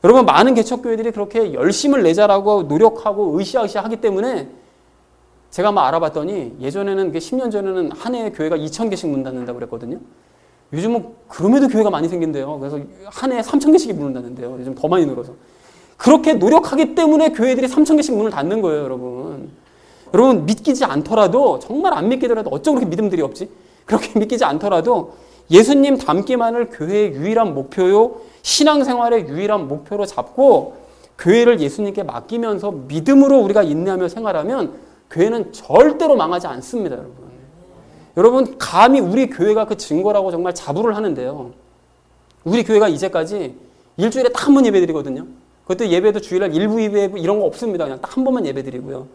여러분, 많은 개척교회들이 그렇게 열심을 내자라고 노력하고 으쌰으쌰 하기 때문에, 제가 알아봤더니 예전에는 10년 전에는 한 해에 교회가 2,000개씩 문 닫는다고 그랬거든요. 요즘은 그럼에도 교회가 많이 생긴대요. 그래서 한 해에 3,000개씩이 문을 닫는데요. 요즘 더 많이 늘어서. 그렇게 노력하기 때문에 교회들이 3,000개씩 문을 닫는 거예요, 여러분. 여러분, 믿기지 않더라도, 정말 안 믿기더라도, 어쩜 그렇게 믿음들이 없지? 그렇게 믿기지 않더라도 예수님 닮기만을 교회의 유일한 목표요, 신앙생활의 유일한 목표로 잡고 교회를 예수님께 맡기면서 믿음으로 우리가 인내하며 생활하면 교회는 절대로 망하지 않습니다, 여러분. 여러분, 감히 우리 교회가 그 증거라고 정말 자부를 하는데요. 우리 교회가 이제까지 일주일에 딱 한 번 예배 드리거든요. 그것도 예배도 주일날 일부 예배 이런 거 없습니다. 그냥 딱 한 번만 예배 드리고요.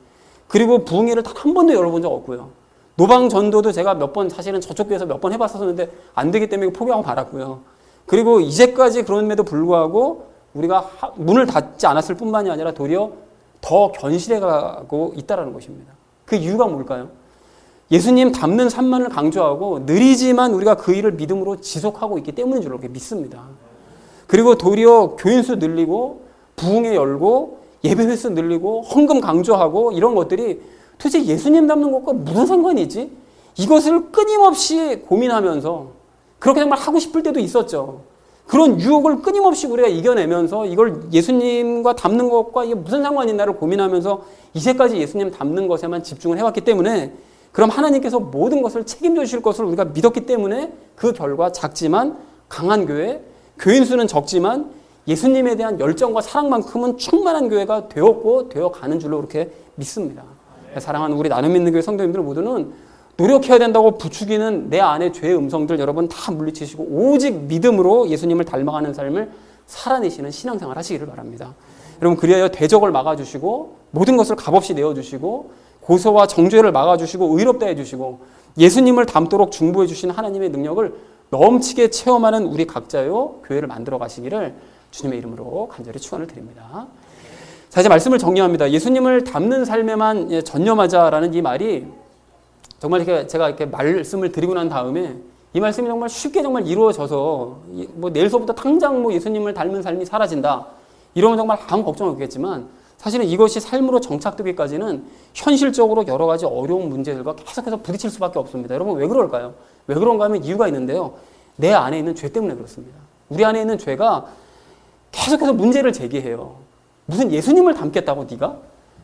그리고 부흥회를 단 한 번도 열어본 적 없고요. 노방 전도도 제가 몇 번, 사실은 저쪽 교회에서 몇 번 해봤었는데 안 되기 때문에 포기하고 말았고요. 그리고 이제까지 그럼에도 불구하고 우리가 문을 닫지 않았을 뿐만이 아니라 도리어 더 견실해가고 있다는 것입니다. 그 이유가 뭘까요? 예수님 닮는 삶만을 강조하고 느리지만 우리가 그 일을 믿음으로 지속하고 있기 때문인 줄 이렇게 믿습니다. 그리고 도리어 교인수 늘리고 부흥회 열고 예배 횟수 늘리고 헌금 강조하고 이런 것들이 도대체 예수님 닮는 것과 무슨 상관이 있지? 이것을 끊임없이 고민하면서 그렇게 정말 하고 싶을 때도 있었죠. 그런 유혹을 끊임없이 우리가 이겨내면서 이걸 예수님과 닮는 것과 이게 무슨 상관이 있나를 고민하면서 이제까지 예수님 닮는 것에만 집중을 해왔기 때문에, 그럼 하나님께서 모든 것을 책임져 주실 것을 우리가 믿었기 때문에 그 결과 작지만 강한 교회, 교인 수는 적지만 예수님에 대한 열정과 사랑만큼은 충만한 교회가 되었고 되어가는 줄로 그렇게 믿습니다. 사랑하는 우리 나눔 믿는 교회 성도님들 모두는 노력해야 된다고 부추기는 내 안의 죄의 음성들 여러분 다 물리치시고 오직 믿음으로 예수님을 닮아가는 삶을 살아내시는 신앙생활 하시기를 바랍니다. 여러분, 그리하여 대적을 막아주시고 모든 것을 값없이 내어주시고 고소와 정죄를 막아주시고 의롭다 해주시고 예수님을 닮도록 중보해 주신 하나님의 능력을 넘치게 체험하는 우리 각자요 교회를 만들어 가시기를 주님의 이름으로 간절히 축원을 드립니다. 자, 이제 말씀을 정리합니다. 예수님을 닮는 삶에만 전념하자라는 이 말이 정말 이렇게 제가 이렇게 말씀을 드리고 난 다음에 이 말씀이 정말 쉽게 정말 이루어져서 내일서부터 당장 예수님을 닮은 삶이 사라진다 이러면 정말 아무 걱정 없겠지만 사실은 이것이 삶으로 정착되기까지는 현실적으로 여러 가지 어려운 문제들과 계속해서 부딪힐 수밖에 없습니다. 여러분 왜 그럴까요? 왜 그런가 하면 이유가 있는데요. 내 안에 있는 죄 때문에 그렇습니다. 우리 안에 있는 죄가 계속해서 문제를 제기해요. 무슨 예수님을 닮겠다고 네가?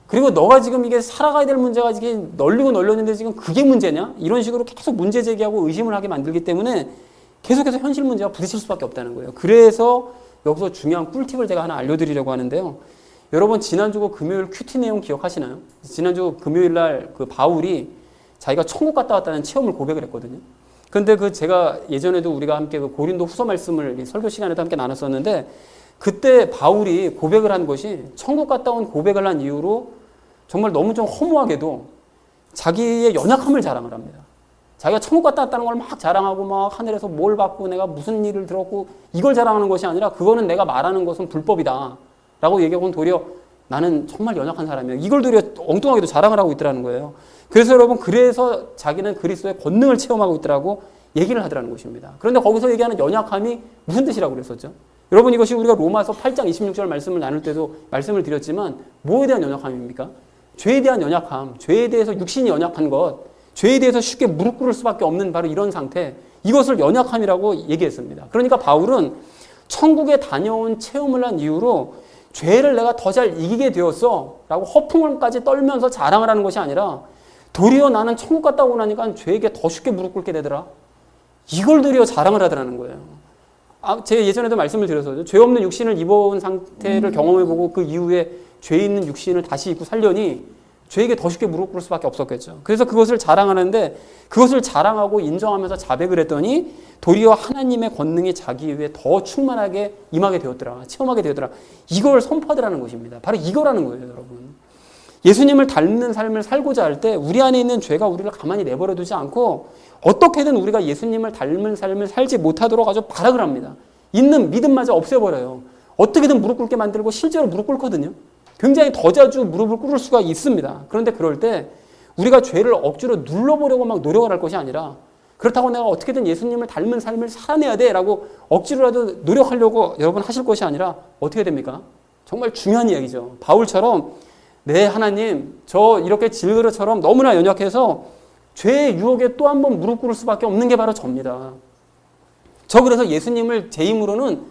그리고 너가 지금 이게 살아가야 될 문제가 이게 널리고 널렸는데 지금 그게 문제냐? 이런 식으로 계속 문제 제기하고 의심을 하게 만들기 때문에 계속해서 현실 문제와 부딪힐 수밖에 없다는 거예요. 그래서 여기서 중요한 꿀팁을 제가 하나 알려드리려고 하는데요. 여러분 지난주 금요일 큐티 내용 기억하시나요? 지난주 금요일 날 그 바울이 자기가 천국 갔다 왔다는 체험을 고백을 했거든요. 근데 그 제가 예전에도 우리가 함께 그 고린도 후서 말씀을 설교 시간에도 함께 나눴었는데 그때 바울이 고백을 한 것이 천국 갔다 온 고백을 한 이유로 정말 너무 좀 허무하게도 자기의 연약함을 자랑을 합니다. 자기가 천국 갔다 왔다는 걸 막 자랑하고 막 하늘에서 뭘 받고 내가 무슨 일을 들었고 이걸 자랑하는 것이 아니라 그거는 내가 말하는 것은 불법이다 라고 얘기하고는 도리어 나는 정말 연약한 사람이야. 이걸 도리어 엉뚱하게도 자랑을 하고 있더라는 거예요. 그래서 여러분 그래서 자기는 그리스도의 권능을 체험하고 있더라고 얘기를 하더라는 것입니다. 그런데 거기서 얘기하는 연약함이 무슨 뜻이라고 그랬었죠? 여러분 이것이 우리가 로마서 8장 26절 말씀을 나눌 때도 말씀을 드렸지만 뭐에 대한 연약함입니까? 죄에 대한 연약함, 죄에 대해서 육신이 연약한 것, 죄에 대해서 쉽게 무릎 꿇을 수밖에 없는 바로 이런 상태, 이것을 연약함이라고 얘기했습니다. 그러니까 바울은 천국에 다녀온 체험을 한 이유로 죄를 내가 더 잘 이기게 되었어 라고 허풍을까지 떨면서 자랑을 하는 것이 아니라 도리어 나는 천국 갔다 오고 나니까 죄에게 더 쉽게 무릎 꿇게 되더라. 이걸 도리어 자랑을 하더라는 거예요. 제가 예전에도 말씀을 드렸었죠. 죄 없는 육신을 입어온 상태를 경험해보고 그 이후에 죄 있는 육신을 다시 입고 살려니 죄에게 더 쉽게 무릎 꿇을 수밖에 없었겠죠. 그래서 그것을 자랑하는데 그것을 자랑하고 인정하면서 자백을 했더니 도리어 하나님의 권능이 자기 위에 더 충만하게 임하게 되었더라. 체험하게 되었더라. 이걸 선포하더라는 것입니다. 바로 이거라는 거예요, 여러분. 예수님을 닮는 삶을 살고자 할 때 우리 안에 있는 죄가 우리를 가만히 내버려 두지 않고 어떻게든 우리가 예수님을 닮은 삶을 살지 못하도록 아주 발악을 합니다. 있는 믿음마저 없애버려요. 어떻게든 무릎 꿇게 만들고 실제로 무릎 꿇거든요. 굉장히 더 자주 무릎을 꿇을 수가 있습니다. 그런데 그럴 때 우리가 죄를 억지로 눌러보려고 막 노력을 할 것이 아니라 그렇다고 내가 어떻게든 예수님을 닮은 삶을 살아내야 돼 라고 억지로라도 노력하려고 여러분 하실 것이 아니라 어떻게 됩니까? 정말 중요한 이야기죠. 바울처럼 네 하나님 저 이렇게 질그릇처럼 너무나 연약해서 죄의 유혹에 또 한 번 무릎 꿇을 수밖에 없는 게 바로 접니다. 저 그래서 예수님을 제 힘으로는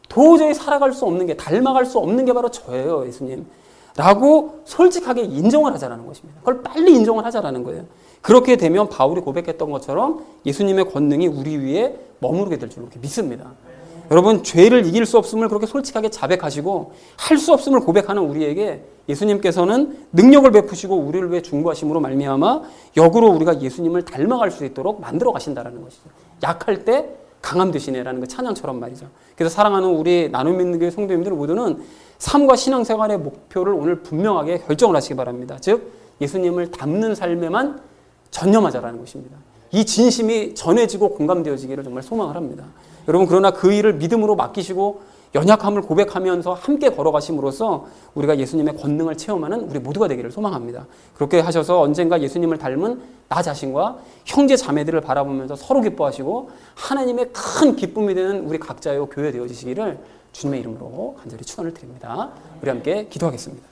도저히 살아갈 수 없는 게 닮아갈 수 없는 게 바로 저예요 예수님 라고 솔직하게 인정을 하자라는 것입니다. 그걸 빨리 인정을 하자라는 거예요. 그렇게 되면 바울이 고백했던 것처럼 예수님의 권능이 우리 위에 머무르게 될 줄로 믿습니다. 여러분 죄를 이길 수 없음을 그렇게 솔직하게 자백하시고 할 수 없음을 고백하는 우리에게 예수님께서는 능력을 베푸시고 우리를 위해 중보하심으로 말미암아 역으로 우리가 예수님을 닮아갈 수 있도록 만들어 가신다라는 것이죠. 약할 때 강함 되시네라는 그 찬양처럼 말이죠. 그래서 사랑하는 우리 나눔 믿는 교회 성도님들 모두는 삶과 신앙생활의 목표를 오늘 분명하게 결정을 하시기 바랍니다. 즉 예수님을 닮는 삶에만 전념하자라는 것입니다. 이 진심이 전해지고 공감되어지기를 정말 소망을 합니다. 여러분 그러나 그 일을 믿음으로 맡기시고 연약함을 고백하면서 함께 걸어가심으로써 우리가 예수님의 권능을 체험하는 우리 모두가 되기를 소망합니다. 그렇게 하셔서 언젠가 예수님을 닮은 나 자신과 형제 자매들을 바라보면서 서로 기뻐하시고 하나님의 큰 기쁨이 되는 우리 각자의 교회 되어지시기를 주님의 이름으로 간절히 축원을 드립니다. 우리 함께 기도하겠습니다.